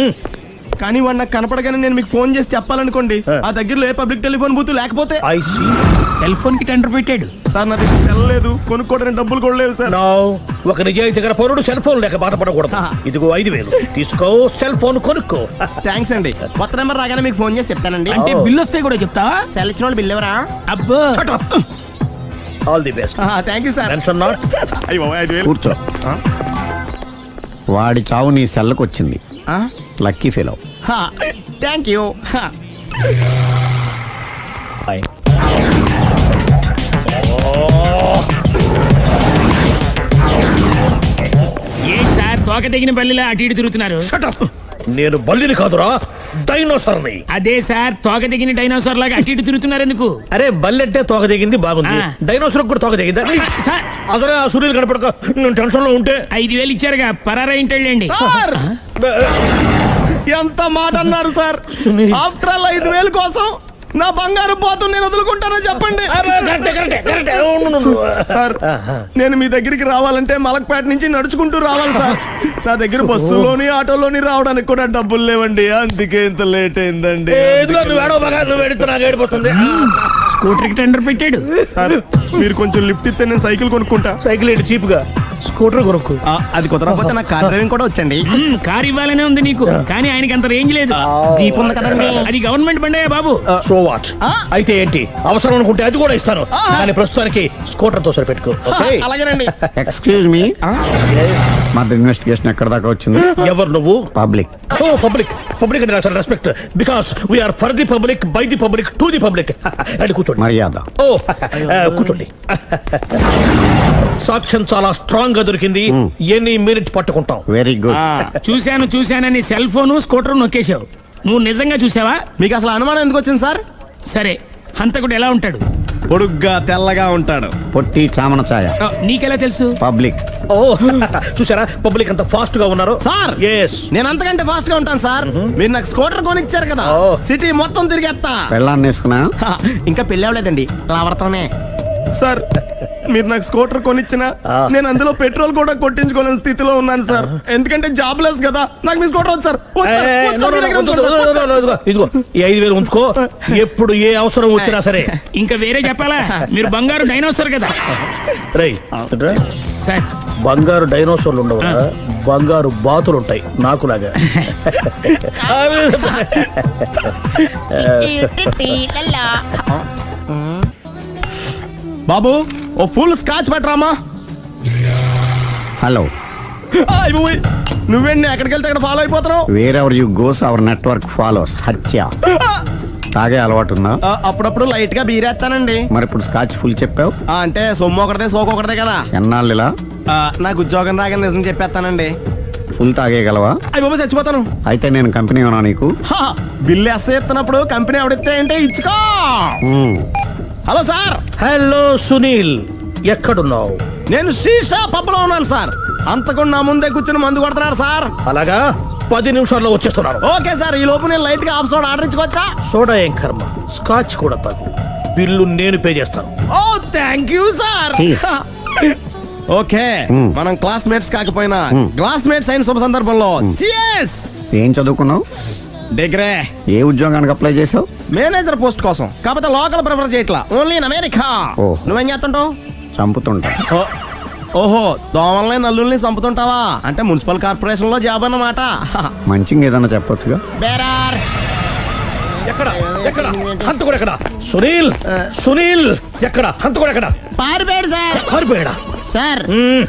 కానీ వాడు నాకు కనపడగానే నేను మీకు ఫోన్ చేసి చెప్పాలనుకోండి, ఆ దగ్గరలో ఏ పబ్లిక్ టెలిఫోన్ బూత్ లేకపోతే సెల్ ఫోన్ కి టెండర్ పెట్టాడు సార్. నా దగ్గర సెల్ లేదు, కొనుక్కోవడానికి డబ్బులు కూడా లేవు సార్. ఒక నిజాయితీ గల పౌరుడు సెల్ ఫోన్ లేక బాధపడకూడదు. ఇదిగో 5,000 తీసుకో, సెల్ ఫోన్ కొనుక్కో. థ్యాంక్స్ అండి. కొత్త నెంబర్ రాగానే మీకు ఫోన్ చేసి చెప్తానండి. అంటే బిల్ వస్తే కూడా చెప్తావా? సెల్ ఇచ్చిన వాళ్ళు బిల్ ఎవరా? అబ్బో all the best. Thank you sir. Tension not. కూర్చో. వాడి చావు నీ సెల్లకు వచ్చింది. Lucky fellow. Thank you. ఏంటి సార్ తోక తెగిన బల్లిలా అటు ఇటు తిరుగుతున్నారు? నేను బల్లిని కాదురా, డైనోసార్ని. అదే సార్ తోక తెగిన డైనోసార్ లాగా అటు ఇటు తిరుగుతున్నారు ఎందుకు? అరే బల్లెట్టే తోక దిగింది బాగుంది, డైనోసార్ కూడా తోక దిగిందా? అసలే ఆ సూర్యులు కనపడక నేను టెన్షన్ లో ఉంటే 5,000 ఇచ్చారుగా, పరారా ఇంటండి. ఎంత మాట అన్నారు సార్? ఆఫ్టర్ ఆల్ 5,000 కోసం నా బంగారు పోతు నేను వదులుకుంటానని చెప్పండి సార్. నేను మీ దగ్గరికి రావాలంటే మలక్పేట నుంచి నడుచుకుంటూ రావాలి సార్. నా దగ్గర బస్సులోని ఆటోలోని రావడానికి కూడా డబ్బులు లేవండి, అందుకే ఇంత లేట్ అయిందండి. స్కూటర్ కి టెండర్ పెట్టాడు సార్. మీరు కొంచెం లిఫ్ట్ ఇస్తే నేను సైకిల్ కొనుక్కుంటా. సైకిల్ ఏంటి చీప్ గా, స్కూటర్ కొనుక్కు. అది కుదరకపోతే నాకు కార్ డ్రైవింగ్ కూడా వచ్చండి. కార్ ఇవ్వాలనే ఉంది నీకు, కానీ ఆయనకి అంత రేంజ్ లేదు. జీప్ ఉంది కదండి. అది గవర్నమెంట్ బండే బాబు. So what? అయితే ఏంటి, అవసరం అనుకుంటే అది కూడా ఇస్తాను, కానీ ప్రస్తుతానికి స్కూటర్ తో సరిపెట్టుకో. అలాగేనండి. ఎక్స్క్యూజ్ మీ, మర్డర్ ఇన్వెస్టిగేషన్ ఎక్కడ దాకా వచ్చింది? ఎవరు నువ్వు? పబ్లిక్. ఓ పబ్లిక్. పబ్లిక్ అంటే చాలా respect, because we are for the public, by the public, to the public. అది కూర్చోండి. మర్యాద. ఓ కూర్చోండి. సాక్ష్యం చాలా స్ట్రాంగ్ గా దొరికింది, ఎన్ని మినిట్ పట్టుకుంటాం. Very good. చూశానని సెల్ ఫోన్ స్కూటర్ నొక్కేశావు. నువ్వు నిజంగా చూసావా? మీకు అసలు అనుమానం ఎందుకు వచ్చింది సార్? సరే హంతకుడు ఎలా ఉంటాడు? పొడుగ్గా తెల్లగా ఉంటాడు. పొట్టి చామన ఛాయ. నీకెలా తెలుసు? పబ్లిక్. ఓ చూసారా పబ్లిక్ అంత ఫాస్ట్ గా ఉన్నారు సార్. నేను అంతకంటే ఫాస్ట్ గా ఉంటాను సార్. మీరు నాకు స్కూటర్ కొనిచ్చారు కదా, సిటీ మొత్తం తిరిగేస్తా. పెళ్ళాన్ని వేసుకున్నా? ఇంకా పెళ్ళి అవ్వలేదండి, లావర్తోనే. సార్ మీరు నాకు స్కూటర్ కొనిచ్చిన నేను అందులో పెట్రోల్ కూడా కొట్టించుకోలేని స్థితిలో ఉన్నాను సార్. ఎందుకంటే జాబ్ లెస్ కదా, నాకు మీ స్కూటర్ వద్దు సార్. ఇదిగో ఈ 5,000 ఉంచుకో, ఎప్పుడు ఏ అవసరం వచ్చినా సరే. ఇంకా వేరే చెప్పాలా? మీరు బంగారు డైనోసార్ కదా. రై సార్ బంగారు డైనోసార్లు ఉండవు, బంగారు బాతులు ఉంటాయి నాకులాగా. బాబు ఓ ఫుల్ స్కాచ్ పెట్టరామా. హలో. నువ్వేండి ఎక్కడికి వెళ్తే అక్కడ ఫాలో అయిపోతున్నావు? Wherever you goes our network follows. హత్య. తాగే అలవాటు ఉందా? అప్పుడప్పుడు లైట్ గా బీరేస్తానండి. మరి ఇప్పుడు స్కాచ్ ఫుల్ చెప్పావు అంటే సొమ్ము ఒకటిదే సోకు ఒకటిదే కదా. ఎన్నాళ్ళు ఇలా? నాకు ఉద్యోగం రాగానే నిజం చెప్పేస్తానండి. ఫుల్ తాగేయగలవా? అయ్యి బాబు చచ్చిపోతాను. అయితే నేను కంపెనీ ఉన్నా నీకు? బిల్లు ఎస్ ఎత్తినప్పుడు కంపెనీ ఎవడితే అంటే ఇచ్చుకో. Hello sir. హలో సునీల్, ఎక్కడున్నావు? నేను శీషా పబ్ లో ఉన్నాను సార్. అంతకుండా నా ముందే కూర్చుని మందు కొడుతున్నాడు సార్. అలాగా, 10 నిమిషాల్లో వచ్చేస్తున్నాను. Okay sir. ఈ లోపు నేను లైట్ గా హాఫ్ సోడా ఆర్డర్ ఇచ్చుకోవచ్చా? సోడా ఏం కర్మ, స్కాచ్ కూడా తాగు. బిల్లు నేను పే చేస్తాను. ఓ థ్యాంక్ యూ సార్. ఓకే, మనం క్లాస్మేట్స్ కాకపోయినా క్లాస్మేట్స్ అయిన శుభ సందర్భంలో cheers. ఏం చదువుకున్నావు? డిగ్రీ. ఏ ఉద్యోగానికి అప్లై చేసావు? మేనేజర్ పోస్ట్ కోసం. కాకపోతే లోకల్ ప్రిఫర్ చేయట్లా, ఓన్లీ ఇన్ అమెరికా. నువ్వేం చేస్తుంటావు? చంపుతుంటా. ఓహో, దోమల్ని నల్లుల్ని చంపుతుంటావా? అంటే మున్సిపల్ కార్పొరేషన్ లో జాబ్ అన్నమాట. మంచిగా ఏదన్నా చెప్పొచ్చుగా. ఎక్కడ ఎక్కడ హంతకుడు ఎక్కడ? సునీల్, సునీల్ ఎక్కడ? హంతకుడు ఎక్కడ? పారిపోయాడు సార్. పారిపోయాడా? సార్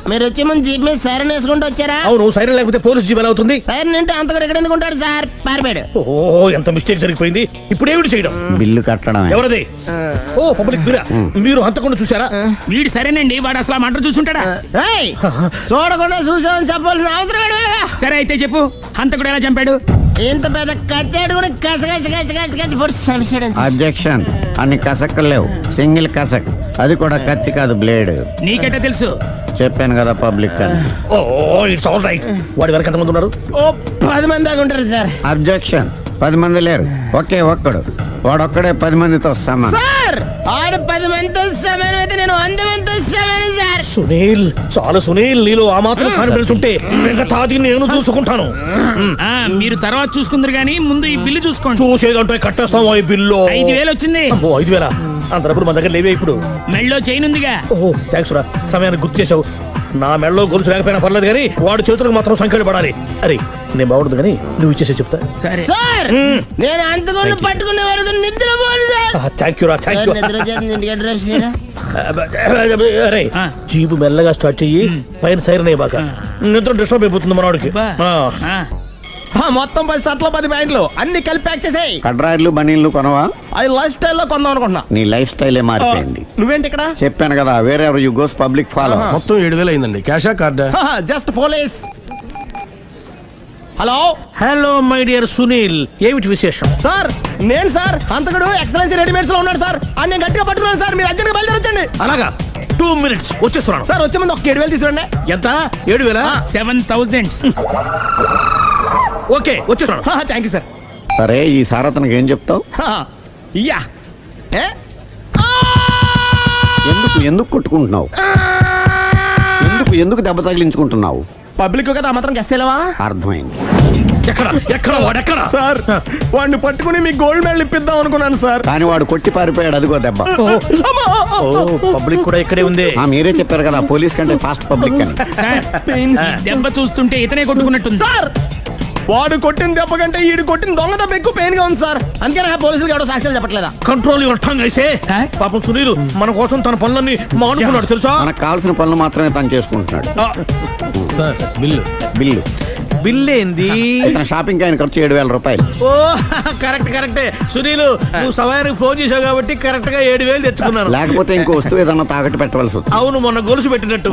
మీరు వచ్చే ముందు జీప్ మీద సైరన్ వేసుకుంటూ వచ్చారా? అవును, సైరన్ లేకపోతే పోలీస్ జీప్ ఎలా అవుతుంది? సైరన్ అంటే అంత కూడా ఎక్కడ ఎందుకు ఉంటాడు సార్? పారిపోయాడు. ఓ ఎంత మిస్టేక్ జరిగిపోయింది. ఇప్పుడు ఏమిటి చేయడం? బిల్లు కట్టడం. ఎవరది? ఓ పబ్లిక్ మీరా? మీరు హంతకుండా చూసారా? వీడు సరేనండి, వాడు అసలు మంట చూసుంటాడా? చూడకుండా చూసామని చెప్పాల్సిన అవసరం లేదు. సరే అయితే చెప్పు, హంతకుడు ఎలా చంపాడు? ఇంత పెద్ద కచ్చాడు కూడా కస అబ్జెక్షన్. అన్ని కసక్కలు లేవు, సింగిల్ కసక్, అది కూడా కత్తి కాదు బ్లేడ్. నీకెట్టా తెలుసు? చెప్పాను కదా పబ్లిక్ అని. Oh it's all right. వాడి వరకు ఎంతమంది ఉన్నారు? ఓ 10 మంది దాకా ఉంటారు సార్. అబ్జెక్షన్. 10 మంది లేరు, ఒకే ఒక్కడు. వాడొక్కడే 10 మందితో సమానం. సార్ ఆడు 10 మందితో సమానం అయితే నేను 100 మందితో సమానం సార్. సునీల్, చాలా సునీల్, నీలో ఆ మాత్రం కాన్ఫిడెన్స్ ఉంటే తాది నేను చూసుకుంటాను. మీరు తర్వాత చూసుకుందరు గానీ ముందు ఈ బిల్లు చూసుకోండి. చూసేదంటే కట్టేస్తాం. ఈ బిల్లు 5,000 వచ్చింది. 5,000? అంత డబ్బులు మన దగ్గర లేవే ఇప్పుడు. మెళ్ళో చైన్ ఉందిగా. ఓహో థ్యాంక్స్ రా, సమయానికి గుర్తు చేసావు. నా మెడలో గొలుసు లేకపోయినా పర్లేదు కానీ వాడి చేతులకు మాత్రం సంఖ్యలు పడాలి. అరే నేను బాగుండదు కానీ నువ్వు ఇచ్చేసే చెప్తా. సరే సార్, నేను అంతకుండా పట్టుకునే వరకు నిద్రపోను సార్. థ్యాంక్ యూ రా, థ్యాంక్ యూ. అరే జీబు మెల్లగా స్టార్ట్ చెయ్యి, పైన సైరన్ అయ్యి బాగా నిద్ర డిస్టర్బ్ అయిపోతుంది మనవాడికి. మొత్తం 10 షర్ట్లు 10 ప్యాంట్లు అన్ని కలిపి ప్యాక్ చేసేయ్. కడ్రాయిలు బనీళ్లు కొనవా? అది లైఫ్ స్టైల్లో కొందాం అనుకుంటున్నా. నీ లైఫ్ స్టైలే మారిపోయింది. నువ్వేంటి ఇక్కడ? చెప్పాను కదా, వేరే ఎవరు యు గోస్ పబ్లిక్ ఫాలో. మొత్తం 7,000 అయిందండి. క్యాషా కార్డా? Just police. Hello hello my dear Sunil, ఏమిటి విశేషం? సార్ నేను సార్ అంతకుడు ఎక్సలెన్సీ రెడీమేడ్స్ లో ఉన్నాడు సార్. అని నేను గట్టిగా పట్టుకున్నాను సార్. మీరు అర్జెంట్గా బయలుదేరొచ్చండి. అలాగా 2 minutes వచ్చేస్తున్నాను సార్. వచ్చే ముందు ఒక 7,000 తీసుకురండి. ఎంత? 7,000? 7,000. ఓకే వచ్చేస్తున్నాను. Thank you sir. సరే ఈ సారతనకి ఏం చెప్తావు? ఇయ్యా ఎందుకు కొట్టుకుంటున్నావు? ఎందుకు దెబ్బ తగిలించుకుంటున్నావు? పబ్లిక్ కదా మాత్రం గెస్సేలవా? అర్థమైంది. ఎక్కడ సార్ వాడిని పట్టుకుని మీ గోల్డ్ మెడల్ ఇప్పిద్దాం అనుకున్నాను సార్. కానీ వాడు కొట్టి పారిపోయాడు. అదిగో దెబ్బ. పబ్లిక్ కూడా ఇక్కడే ఉంది. మీరే చెప్పారు కదా పోలీస్ కంటే ఫాస్ట్ పబ్లిక్ అని. దెబ్బ చూస్తుంటే ఇతనే కొట్టుకున్నట్టుంది సార్. వాడు కొట్టిన దెబ్బ కంటే ఈడు కొట్టిన దొంగ దెబ్బ ఎక్కువ పెయిన్ గా ఉంది సార్. అందుకే పోలీసులు ఎవడో సాక్ష్యాలు చెప్పట్లేదా? కంట్రోల్ యువర్ టంగ్ అయితే. పాపం సునీల్ మన కోసం తన పనులన్నీ మానుకున్నాడు తెలుసా? మనకు కావాల్సిన పనులు మాత్రమే తను చేసుకుంటున్నాడు. సార్ బిల్లు బిల్ ఏంది? షాపింగ్ ఆయన ఖర్చు 7,000 రూపాయలు. ఓ కరెక్టే సునీల్, నువ్వు సమయానికి ఫోన్ చేసావు కాబట్టి కరెక్ట్ గా 7,000 తెచ్చుకున్నాను. లేకపోతే ఇంకో వస్తువు ఏదన్నా తాకట్టు పెట్టవలసి వస్తుంది. అవును, మొన్న గొలుసు పెట్టినట్టు.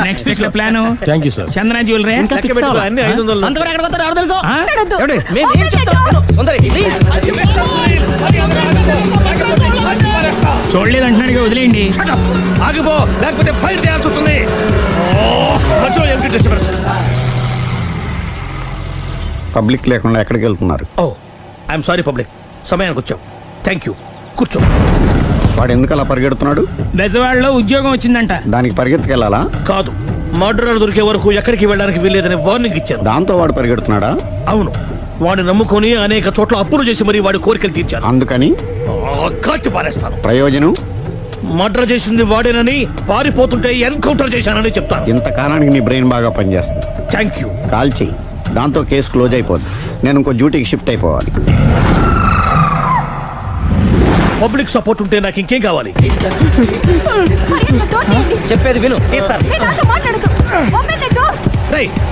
Next week plan thank you sir. Chandana jewellery అన్ని 500. అంతవరకు ఎక్కడ పోతారు ఎవరు తెలుసు? చూడలేదు అంటున్నాడు, వదిలేయండి. ఆగిపో, లేకపోతే ఫైర్ చేయాల్సి వస్తుంది. పబ్లిక్ లేకుండా ఎక్కడికి వెళ్తున్నారు? ఐఎమ్ సారీ పబ్లిక్, సమయానికి వచ్చావు. థ్యాంక్ యూ, కూర్చో. వాడు ఎందుకు అలా పరిగెడుతున్నాడు? బెజవాడలో ఉద్యోగం వచ్చిందంట. దానికి పరిగెత్తుకెళ్ళాలా? కాదు, మర్డరర్ దొరికే వరకు ఎక్కడికి వెళ్ళడానికి వీల్లేదని వార్నింగ్ ఇచ్చాను. దాంతో వాడు పరిగెడుతున్నాడా? అవును, వాడిని నమ్ముకొని అనేక చోట్ల అప్పులు చేసి మరి వాడి కోరికలు తీర్చాను. అందుకని కాల్చి పారేస్తాను. ప్రయోజనం? మర్డర్ చేసింది వాడేనని, పారిపోతుంటే ఎన్కౌంటర్ చేశానని చెప్తాను. ఇంతకాలానికి నీ బ్రెయిన్ బాగా పనిచేస్తుంది. Thank you. కాల్ చెయ్యి, దాంతో కేసు క్లోజ్ అయిపోద్ది. నేను ఇంకో డ్యూటీకి షిఫ్ట్ అయిపోవాలి. పబ్లిక్ సపోర్ట్ ఉంటే నాకు ఇంకేం కావాలి? చెప్పేది విను.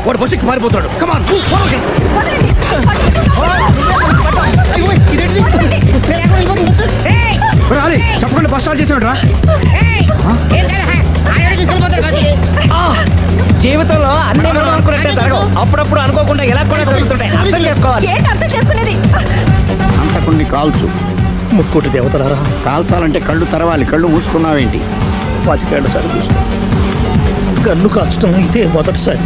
వాడు బస్సుకి మారిపోతాడు. కమాన్ చెప్పకుండా బస్ స్టార్ట్ చేసాడు రా. జీవితంలో అన్ని మనం అనుకున్నట్టే జరగవు. అప్పుడప్పుడు అనుకోకుండా ఎలా కూడా జరుగుతుంటాయి. అర్థం చేసుకోవాలి. అంతకుని కాల్చు. ముక్కోటి దేవతలారా, కాల్చాలంటే కళ్ళు తెరవాలి. కళ్ళు మూసుకున్నావేంటి? 25 సార్లు చూసుకో. గన్ను కాల్చడం ఇదే మొదటిసారి.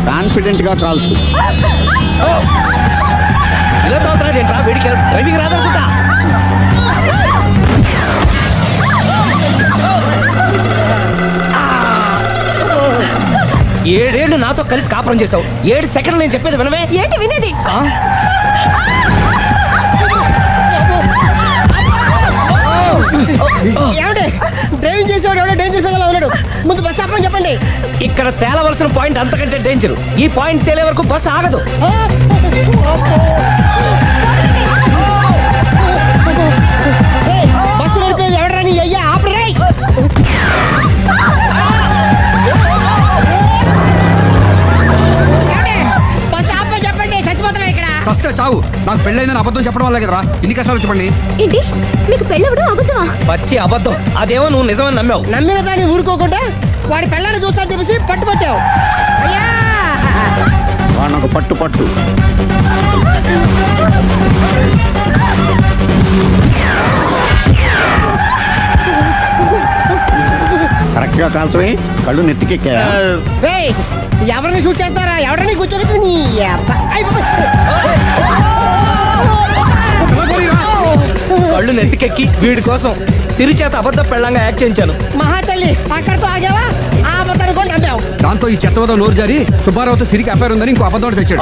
కాన్ఫిడెంట్ గా కాల్చు. ఇలా తోలుతున్నాడు ఏంట్రా? వీడికి డ్రైవింగ్ రాదనుకుంటా. 7 ఏళ్ళు నాతో కలిసి కాపురం చేసావు. 7 సెకండ్లు నేను చెప్పేది వినవే. ఏంటి వినేది? డ్రైవింగ్ చేసేవాడు ఎవడో డేంజర్ ఫీల్ ఉన్నాడు. ముందు బస్ ఆపమని చెప్పండి. ఇక్కడ తేలవలసిన పాయింట్ అంతకంటే డేంజర్. ఈ పాయింట్ తేలే వరకు బస్ ఆగదు. బస్సు నడిపేది ఎవడరా? నీ అయ్యా ఆపరే. రావు నాకు పెళ్ళైందని అబద్ధం చెప్పడం వల్ల కదరా ఇన్ని కష్టాలు చెప్పండి. ఏంటి మీకు పెళ్ళవడం అబద్ధమా? పచ్చి అబద్ధం. అదేమో నువ్వు నిజమని నమ్మావు. నమ్మిన దాన్ని ఊరుకోకుండా వాడి పెళ్ళాన్ని చూస్తా తెలిసి పట్టుబట్టావు. అయ్యా వాడినొక పట్టు పట్టు. కరెక్ట్ గా కాల్చవే, కళ్ళు నెత్తికెక్కా. ఎవరిని షూట్ చేస్తారా? ఎవరిని కూర్చోగచ్చు నీ కళ్ళు నెత్తికెక్కి వీడి కోసం సిరి చేత అబద్ధ పెళ్ళంగా యాక్ట్ చేయించాను. మహాతల్లి అక్కడితో ఆగావా? ఆ అబద్ధాన్ని కూడా నమ్మావు. దాంతో ఈ చెత్తవదో నోరు జారి సుబ్బారావుతో సిరికి అఫైర్ ఉందని ఇంకో అబద్ధం తెచ్చాడు.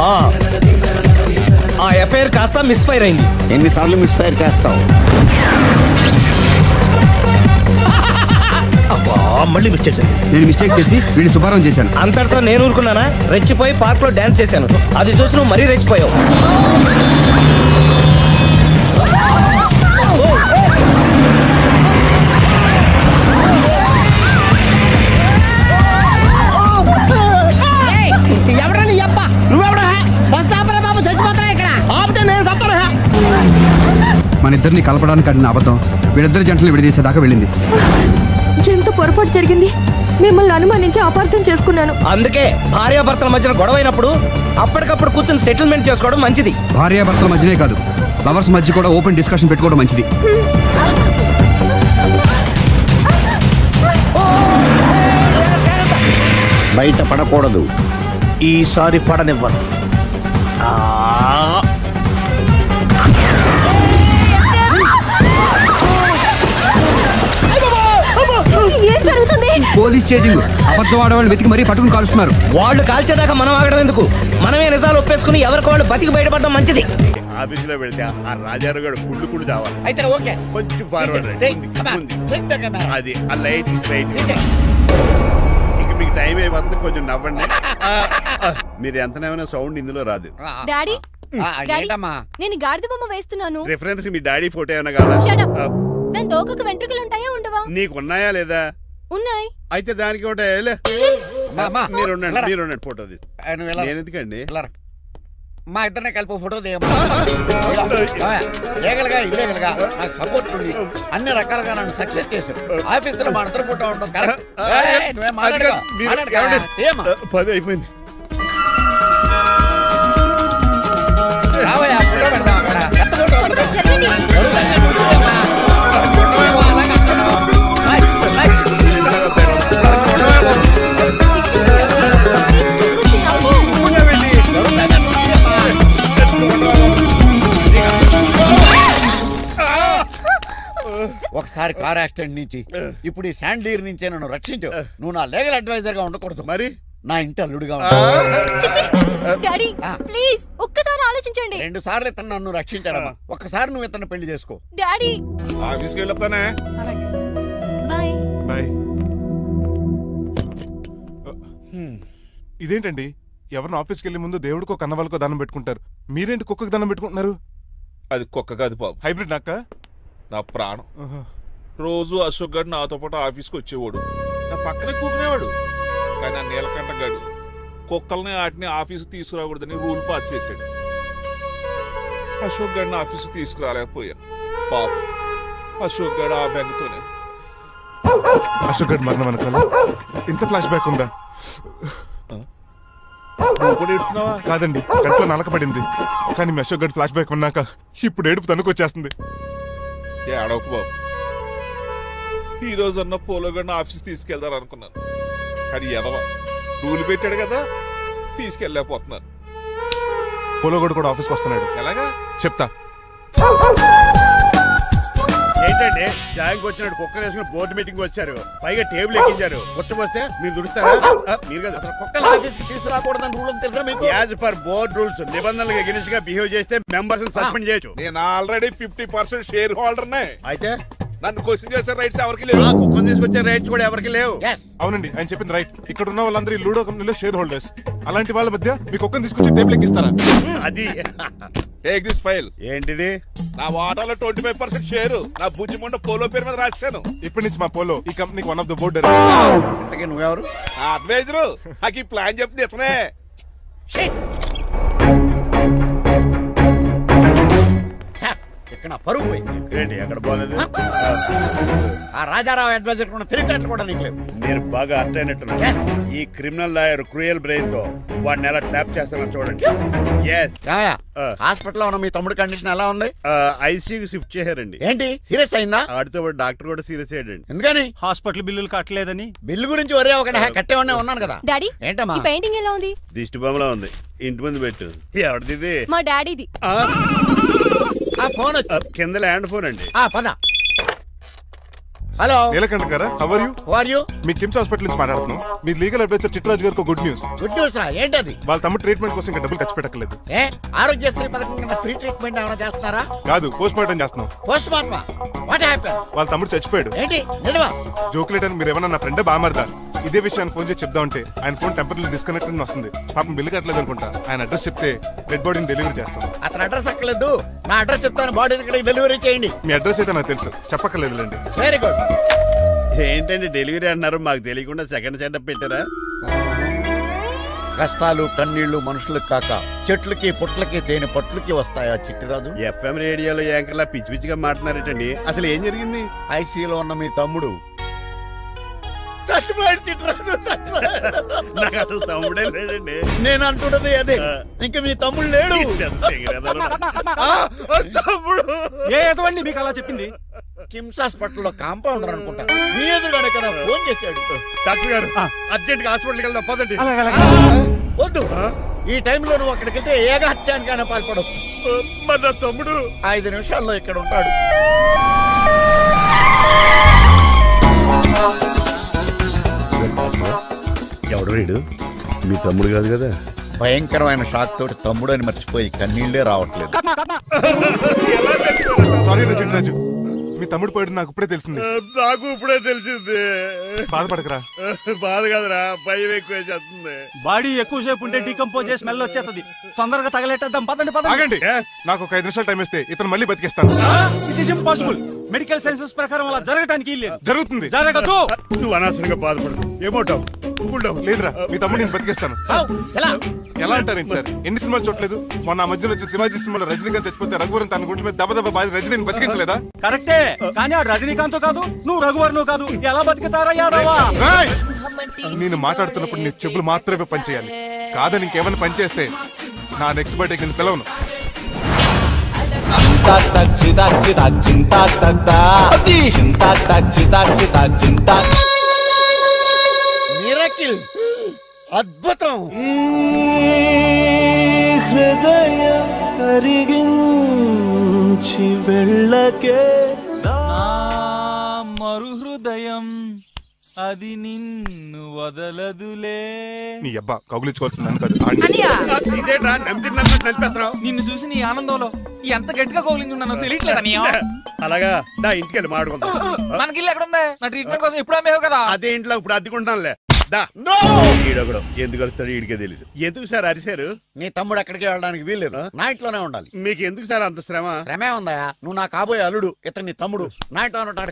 ఆ ఎఫ్ఐఆర్ కాస్త మిస్ఫైర్ అయింది. ఎన్నిసార్లు మిస్ఫైర్ చేస్తావు? మళ్ళీ మిస్టేక్ చేశాను. నేను మిస్టేక్ చేసి వీడిని సుబ్బారావు చేశాను. అంతటితో నేను ఊరుకున్నానా? రెచ్చిపోయి పార్క్ లో డాన్స్ చేశాను. అది చూసి నువ్వు మరీ రెచ్చిపోయావు. ఎవరా నీ అబ్బా? నువ్వెవడా? బస్ ఆపరా బాబు, చచ్చిపోతారా ఇక్కడ? ఆపితే నేను సత్తానా? మన ఇద్దరిని కలపడానికి అడిగిన అబద్ధం వీళ్ళిద్దరి జంటలు విడదీసేదాకా వెళ్ళింది. ఎంత పొరపాటు జరిగింది. మిమ్మల్ని అనుమానించి అపార్థం చేసుకున్నాను. అందుకే భార్యాభర్తల మధ్యన గొడవైనప్పుడు అప్పటికప్పుడు కూర్చొని సెటిల్మెంట్ చేసుకోవడం మంచిది. భార్యాభర్తల మధ్యనే కాదు, లవర్స్ మధ్య కూడా ఓపెన్ డిస్కషన్ పెట్టుకోవడం మంచిది. బయట పడకూడదు. ఈసారి పడనివ్వను. ఏం జరుగుతుంది? Police chasing. అబద్ధం ఆడవాళ్ళు వెతికి మరీ పట్టుకుని కాలుస్తున్నారు. వాళ్ళు కాల్చేదాకా మనం ఆగడం ఎందుకు? మనమే నిజాలు ఒప్పేసుకుని ఎవరికి వాళ్ళు బతికి బయటపడడం మంచిది. ఆఫీసులో పెడితే ఆ రాజారావు గారు కుళ్ళు చావాలి. అయితే ఓకే, కొంచెం ఫార్వర్డ్ అది ఆ లైట్ రైట్. ఇక మీకు టైం అయిపోతుంది, కొంచెం నవ్వండి. మీరు ఎంతనేమైనా సౌండ్ ఇందులో రాదు. డాడీ ఏంటమ్మా? నేను గాడిద బొమ్మ వేస్తున్నాను. రిఫరెన్స్ మీ డాడీ ఫోటో ఏమైనా కావాలా? దాని తోకకు వెంట్రుకలు ఉంటాయా ఉండవా? నీకు ఉన్నాయా లేదా? ఉన్నాయి. అయితే దానికి ఒకటే మీరు ఉండండి ఫోటో నేను ఎందుకండి. మా ఇద్దరిని కలిపి ఫోటో లీగల్గా ఇల్లీగల్గా నాకు సపోర్ట్ ఉంది. అన్ని రకాలుగా నన్ను సక్సెస్ చేశారు. ఆఫీసులో మా ఇద్దరు ఫోటో ఉండడం కరెక్ట్. పది అయిపోయింది. రావయ్యా ఫోటో పెడదాం అక్కడ. ఒకసారి కార్ యాక్సిడెంట్ నుంచి ఇప్పుడు ఈ శాండీర్ నుంచే నన్ను రక్షించు. నువ్వు నా లీగల్ అడ్వైజర్ గా ఉండకూడదు, మరి నా ఇంటి అల్లుడుగా డాడీ ప్లీజ్ ఒక్కసారి ఆలోచించండి. 2 సార్లు ఇతను నన్ను రక్షించాడమ్మా. ఒక్కసారి నువ్వు ఇతను పెళ్లి చేసుకో. డాడీ ఆఫీస్కి వెళ్ళొస్తానే. Bye bye. ఇదేంటండి, ఎవరిని ఆఫీస్కి వెళ్ళే ముందు దేవుడికో కన్నవాళ్ళకో దండం పెట్టుకుంటారు, మీరేంటి కుక్కకి దండం పెట్టుకుంటున్నారు? అది కుక్క కాదు బాబు, హైబ్రిడ్ నక్క. నా ప్రాణం. రోజు అశోక్ గడు నాతో పాటు ఆఫీస్కి వచ్చేవాడు, నా పక్కనే కూకునేవాడు. కానీ ఆ నీలకంఠ గడు కుక్కల్ని వాటిని ఆఫీసు తీసుకురాకూడదని రూల్ పాస్ చేశాడు. అశోక్ గడిని ఆఫీసు తీసుకురాలేకపోయాను. పాప అశోక్ గడు ఆ బెంగతోనే. అశోక్ గడ్ మరణం వెనకాల ఇంత ఫ్లాష్ బ్యాక్ ఉందా? కాదండి, కంట్లో నలకబడింది. కానీ మీ అశోక్ గడ్ ఫ్లాష్ బ్యాక్ ఉన్నాక ఇప్పుడు ఏడుపు తనుకొచ్చేస్తుంది. ఏడవకు బాబు, ఈ రోజన్న పోలో గడిని ఆఫీస్ తీసుకెళ్దాం అనుకున్నాను. కానీ ఎదవా రూల్ పెట్టాడు కదా, తీసుకెళ్ళలేకపోతున్నాను. పోలోగోడు కూడా ఆఫీస్కి వస్తున్నాడు. ఎలాగా చెప్తా. ఏంటంటే జాయింగ్ వచ్చినట్టు కుక్కర్ వేసుకుని బోర్డు మీటింగ్ వచ్చారు, పైగా టేబుల్ ఎక్కించారు. వస్తే మీరు దుడుస్తారా? మీరు కదా అసలు కుక్కల ఆఫీస్కి తీసుకురాకూడదని రూల్ తెలుసా మీకు? యాజ్ పర్ బోర్డ్ రూల్స్ నిబంధనలకు ఎగనిస్ట్ గా బిహేవ్ చేస్తే మెంబర్స్ సస్పెండ్ చేయొచ్చు. నేను ఆల్రెడీ 50% షేర్ హోల్డర్ నే. అయితే నన్ను క్వశ్చన్ చేసే రైట్స్ ఎవరికి లేవు, కుక్కను తీసుకొచ్చే రైట్స్ కూడా ఎవరికి లేవు. అవునండి, ఆయన చెప్పింది రైట్. ఇక్కడ ఉన్న వాళ్ళందరూ ఈ లూడో కంపెనీలో షేర్ హోల్డర్స్. అలాంటి వాళ్ళ మధ్య మీ కుక్కను తీసుకొచ్చి టేబుల్ ఎక్కిస్తారా? అది టేక్ దిస్ ఫైల్. ఏంటిది? నా వాటాలో 25% షేరు నా బుజ్జిమండ పోలో పేరు మీద రాశాను. ఇప్పటి నుంచి మా పోలో ఈ కంపెనీకి వన్ ఆఫ్ ద బోర్డు. ఇంతకీ నువ్వెవరు? అడ్వైజరు. నాకు ఈ ప్లాన్ చెప్పింది ఇతనే. ఇక్కడ పరుగు పోయి ఏంటి ఎక్కడ బాగాలేదు ఆ రాజారావు అడ్వైజర్ కూడా తెలియటట్లు కూడా నీకు లేవు. నేను బాగా అర్థ అయినట్టున్నా ఈ క్రిమినల్ లాయర్ క్రూయల్ బ్రెయిన్ తో వాడిని ఎలా ట్రాప్ చేస్తానో చూడండి. హాస్పిటల్లో ఉన్న మీ తమ్ముడి కండిషన్ ఎలా ఉంది? ఐసీయూకి షిఫ్ట్ చేశారండి. ఏంటి సీరియస్ అయిందా? ఆడితో డాక్టర్ కూడా సీరియస్ అయ్యాడండి. ఎందుకని? హాస్పిటల్ బిల్లులు కట్టలేదని. బిల్లు గురించి ఒరే ఒకటి కట్టేవాడినే ఉన్నాను కదా. డాడీ ఏంటమ్మా ఈ పెయింటింగ్ ఎలా ఉంది? దిష్టి బొమ్మలా ఉంది. ఇంటి ముందు పెట్టు. ఎవరిది? మా డాడీది. ఆ ఫోన్ కింద ల్యాండ్ ఫోన్ అండి. పద. హలో నీలకంఠ గారా, how are you? How are you? మీ కిమ్స్ హాస్పిటల్ నుంచి మాట్లాడుతున్నాం. మీ లీగల్ అడ్వైజర్ చిట్రాజు గారికి గుడ్ న్యూస్. గుడ్ న్యూస్ రా? ఏంటది? వాళ్ళ తమ్ముడు ట్రీట్మెంట్ కోసం ఇంకా డబ్బులు ఖర్చు పెట్టలేదు. ఏ ఆరోగ్యశ్రీ పథకం కింద ఫ్రీ ట్రీట్మెంట్ ఏమైనా చేస్తున్నారా? కాదు, పోస్ట్ మార్టం చేస్తున్నాం. పోస్ట్ మార్టమా? What happen? వాళ్ళ తమ్ముడు చచ్చిపోయాడు. ఏంటి నిజమా? జోకులేటని మీరు ఏమన్నా నా ఫ్రెండ్ బామారదా? ఇదే విషయాన్ని ఫోన్ చేసి చెప్దామంటే ఆయన ఫోన్ టెంపరీ డిస్కనెక్ట్ అని వస్తుంది. పాపం బిల్లు కట్టలేదు అనుకుంటా. ఆయన అడ్రస్ చెప్తే డెడ్ బాడీని డెలివరీ చేస్తాం. అతను అడ్రస్ అక్కర్లేదు, నా అడ్రస్ చెప్తాను, బాడీని ఇక్కడికి డెలివరీ చేయండి. మీ అడ్రస్ అయితే నాకు తెలుసు, చెప్పక్కర్లేదులేండి. Very good. ఏంటండి డెలివరీ అన్నారు, మాకు తెలియకుండా సెకండ్ సెటప్ పెట్టారా? కష్టాలు కన్నీళ్లు మనుషులకు కాక చెట్లకి పుట్లకి తేనె పట్లకి వస్తాయా చిట్టిరాజు? ఎఫ్ఎం రేడియోలో యాంకర్లా పిచ్చి పిచ్చిగా మాట్లాడారేటండి. అసలు ఏం జరిగింది? ఐసీలో ఉన్న మీ తమ్ముడు చచ్చిపోయాడు. చిట్టిరాజు నాకు అసలు తమ్ముడే లేడండి. నేను అంటున్నది అదే. ఇంకా మీ తమ్ముడు లేడు. తమ్ముడు ఏదండి మీకు అలా చెప్పింది? కిమ్స్ హాస్పిటల్లో కాంపౌండర్ అనుకుంటా మీ ఎదురుగానే కదా ఫోన్ చేశాడు. డాక్టర్ గారు అర్జెంట్ గా హాస్పిటల్కి వెళ్దాం పదండి. వద్దు, ఈ టైంలో నువ్వు అక్కడికి వెళ్తే ఏకహత్యానికైనా పాల్పడవచ్చు. మరి నా తమ్ముడు 5 నిమిషాల్లో ఇక్కడ ఉంటాడు. ఎవడు వీడు? మీ తమ్ముడు కాదు కదా? భయంకరమైన షాక్ తోటి తమ్ముడు అని మర్చిపోయి కన్నీళ్లే రావట్లేదు. సారీ చిట్రాజు, మీ తమ్ముడు పోయాడు నాకు ఇప్పుడే తెలిసింది. నాకు ఇప్పుడే తెలిసింది. బాధపడకరా. బాధ కాదురా, భయం ఎక్కువ చేస్తుంది. బాడీ ఎక్కువసేపు ఉంటే డీకంపోజ్ చేసి స్మెల్ వచ్చేస్తుంది. తొందరగా తగలెట్టేద్దాం. పదండి పదండి. ఆగండి, నాకు ఒక 5 నిమిషాలు టైం ఇస్తే ఇతను మళ్ళీ బతికేస్తాను. It is impossible. Medical sciences ప్రకారం అలా జరగటానికి లేదు. జరుగుతుంది. జరగదు. నువ్వు అనవసరంగా బాధపడదు. ఏమోటావు? లేదురా, మీ తమ్ముడు నేను బతికేస్తాను. ఎలా అంటారేంటి సార్? ఎన్ని సినిమాలు చూడలేదు? మొన్న మధ్యలో వచ్చి శివాజీ సినిమాలో రజనీకాంత్ చచ్చిపోతే రఘువరన్ తన గుండె మీద దెబ్బ బాధ రజనీని బతికించలేదా? కరెక్టే, కానీ ఆ రజనీకాంత్ కాదు, నువ్వు రఘువర్ను కాదు. ఎలా బతుకుతారా యాదవా? నేను మాట్లాడుతున్నప్పుడు నీ చెప్పులు మాత్రమే పనిచేయాలి. కాదని ఇంకేమైనా పనిచేస్తే నా నెక్స్ట్ బర్త్డేకి నేను సెలవును. మిరకిల్, అద్భుతం. హృదయం కరిగించి వెళ్ళకే మరు హృదయం అది నిన్ను వదలదులే. నీ అబ్బా కౌగులించుకోవాల్సింది నన్ను కాదు. నిన్ను చూసి నీ ఆనందంలో ఎంత గట్టిగా కౌలించున్నానో తెలియట్లేదా? అలాగా దా ఇంటికి వెళ్ళి మాడుకుందాం. మనకి ఇల్లు ఎక్కడ ఉంది? నా ట్రీట్మెంట్ కోసం ఎప్పుడు అమ్మేవు కదా. అదే ఇంట్లో ఇప్పుడు అద్దెకుంటానులే. ఈడొకడు ఎందుకు వస్తాడు ఈడికే తెలీదు. ఎందుకు సార్ అరిశారు? నీ తమ్ముడు ఎక్కడికి వెళ్ళడానికి వీల్లేదు, నా ఇంట్లోనే ఉండాలి. మీకు ఎందుకు సార్ అంత శ్రమ? శ్రమే ఉందా? నువ్వు నా కాబోయే అల్లుడు, ఇతను నీ తమ్ముడు, నా ఇంట్లో ఉంటాడు.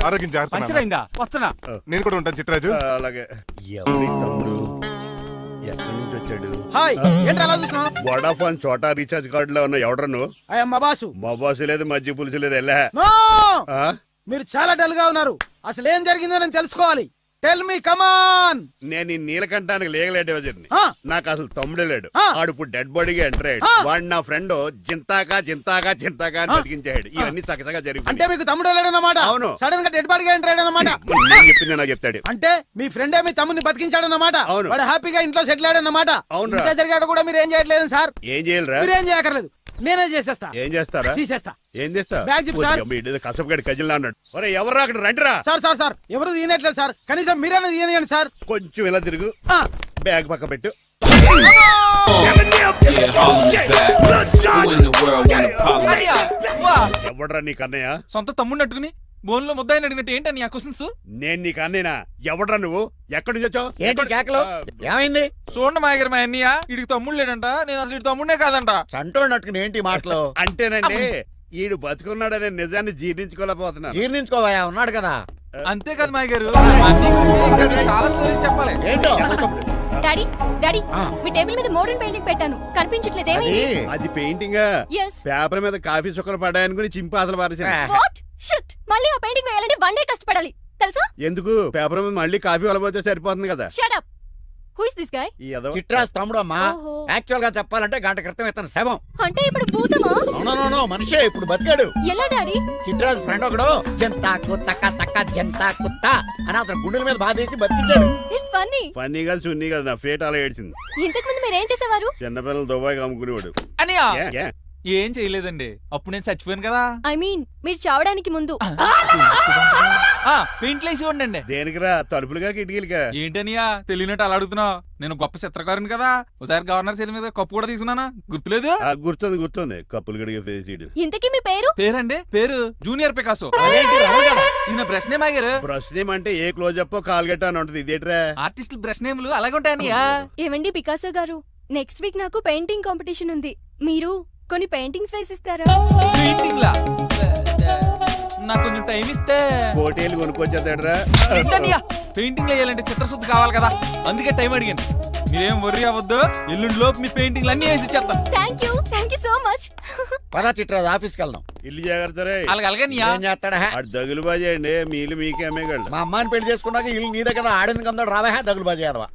ఆరోగ్యం జాగ్రత్త. వస్తున్నా. నేను కూడా ఉంటాను చిట్రాజు. అలాగే. ఎవరి తమ్ముడు? ఎక్కడి నుంచి వచ్చాడు? హాయ్, ఏంటి అలా చూస్తున్నావు? వడాఫోన్ చోటా రీఛార్జ్ కార్డు లో ఉన్న ఎవడరు నువ్వు? మా బాసు. మా బాసు లేదు, మధ్య పులుసు లేదు. వెళ్ళా. మీరు చాలా డల్ గా ఉన్నారు. అసలు ఏం జరిగిందో నేను తెలుసుకోవాలి. టెల్ మీ, కమాన్. నేను ఈ నీలకంఠానికి లీగలేటవజర్ని. నాకు అసలు తమ్ముడే లేడు. ఆడు ఇప్పుడు డెడ్ బాడీగా ఎంటర్ అయ్యాడు. వాడు నా ఫ్రెండ్ జింతాకా జింతాకా జింతాకా అని బతికించాడు. ఇవన్నీ చక్కగా జరిగింది. అంటే మీకు తమ్ముడే లేడన్నమాట? అవును. సడన్ గా డెడ్ బాడీగా ఎంటర్ అయ్యాడన్నమాట. నేను చెప్పింది నాకు చెప్తాడు. అంటే మీ ఫ్రెండే మీ తమ్ముని బతికించాడన్నమాట. అవును. వాడు హ్యాపీగా ఇంట్లో సెటిల్ అయ్యాడన్నమాట. అవును. ఇంత జరిగాక కూడా మీరు ఏం చేయట్లేదు సార్. ఏం చేయాలరా? మీరేం చేయక్కర్లేదు, నేనే చేసేస్తా. ఏం చేస్తారా? తీసేస్తా. ఏం చేస్తా? Bag zip sir. కసపగడి కజిల్లా అన్నాడు. ఒరే ఎవరు అక్కడ రండిరా. సార్ ఎవరు తీయనట్లేదు సార్. కనీసం మీరైనా తీయనియండి సార్. కొంచెం ఇలా తిరుగు. బ్యాగ్ పక్క పెట్టు. ఎవడరా నీ కన్నయ్య? సొంత తమ్ముడిని అట్టుకుని బోన్ లో ముద్దాయిని అడిగినట్టు ఏంటని ఆ క్వశ్చన్స్? నేను నీ కన్నయ్యనా? ఎవడరా నువ్వు? ఎక్కడి నుంచి వచ్చావు? ఏంటి కేకలు? ఏమైంది? చూడండి మాయగారు, మా అన్నయ్య ఇడికి తమ్ముడు లేడంట. నేను అసలు ఇటు తమ్ముడే కాదంట. చంటోడినట్టుకుని ఏంటి మాటలు? అంటేనండి ఈడు బతుకున్నాడనే నిజాన్ని జీర్ణించుకోలేకపోతున్నా. జీర్ణించుకోవా, ఉన్నాడు కదా. అంతేకాదు మాయగారు, చాలా స్టోరీస్ చెప్పాలి. ఏంటో? డాడీ డాడీ మీ టేబుల్ మీద మోడర్న్ పెయింటింగ్ పెట్టాను కనిపించట్లేదు అది పెయింటింగ్ పేపర్ మీద కాఫీ చుక్కలు పడ్డాయనుకుని చింపి అసలు పారేసాను. వాట్ షిట్ మళ్ళీ ఆ పెయింటింగ్ వేయాలంటే 1 డే కష్టపడాలి తెలుసా? ఎందుకు పేపర్ మీద మళ్ళీ కాఫీ వలపోతే సరిపోతుంది కదా. Shut up. Who is this guy? చిట్రాజ్ తమ్ముడు అమ్మా. యాక్చువల్ గా చెప్పాలంటే గంట క్రితం ఇతను శవం. అంటే ఇప్పుడు భూతమా? నో మనిషే ఇప్పుడు బతికాడు. ఎలా డాడీ? చిట్రాజ్ ఫ్రెండ్ ఒకడు జంతాకు తక్క తక్క జంతాకు తా అని అతను గుండెల మీద బాధేసి బతికించాడు. It's funny. ఫన్నీ కాదు సున్నీ కాదు నా ఫేట్ అలా ఏడ్చింది. ఇంతకు ముందు మీరు ఏం చేసేవారు? చిన్నపిల్లలు దుబాయ్ అమ్ముకునేవాడు. అనియా ఏం చేయలేదండి, అప్పుడు నేను చచ్చిపోయాను కదా. ఐ మీన్ మీరు చావడానికి ముందు. పెయింట్లు వేసి ఉండండి. దేనికిరా? తలుపులుగా కిటికీలుగా? ఏంటనియా తెలియనట్టు అలా అడుగుతున్నావు? నేను గొప్ప చిత్రకారుని కదా. ఒకసారి గవర్నర్ చేతి మీద కప్పు కూడా తీసుకున్నానా? గుర్తులేదు? గుర్తుంది కప్పులు గడిగే ఫేస్. ఇంతకీ మీ పేరు? పేరండి పేరు జూనియర్ పికాసో. ఈయన బ్రష్ నేమ్ ఆగారు. బ్రష్ నేమ్ అంటే ఏ క్లోజప్ కాల్గెట్ అని ఉంటది. ఇదేట్రా? ఆర్టిస్టుల బ్రష్ నేమ్లు అలాగే ఉంటాయనియా. ఏమండి పికాసో గారు, నెక్స్ట్ వీక్ నాకు పెయింటింగ్ కాంపిటీషన్ ఉంది. మీరు కొన్ని పెయింటింగ్స్ వేసిస్తారా? పెయింటింగ్ లా నాకు కొంచెం టైం ఇస్తే కోటేలు కొనుక్కొచ్చేద్దాడ్రా. పెయింటింగ్ వేయాలంటే చిత్రశుద్ధి కావాలి కదా, అందుకే టైం అడిగాను. మీరేం వర్రీ అవ్వద్దు, ఎల్లుండి లోపు మీ పెయింటింగ్లు అన్ని వేసి ఇచ్చేస్తాను. Thank you so much. పదా చిట్రాజ్ ఆఫీస్కి వెళ్దాం. ఇల్లు జాగ్రత్తరే. అలాగే ఏం చేస్తాడా? దగులు బాజీ అండి. మీలు మీకే అమ్మేగాళ్ళు. మా అమ్మాయిని పెళ్లి చేసుకున్నాక ఇల్లు నీదే కదా, ఆడింది కదా, రావా దగులు బాజీ అదవా.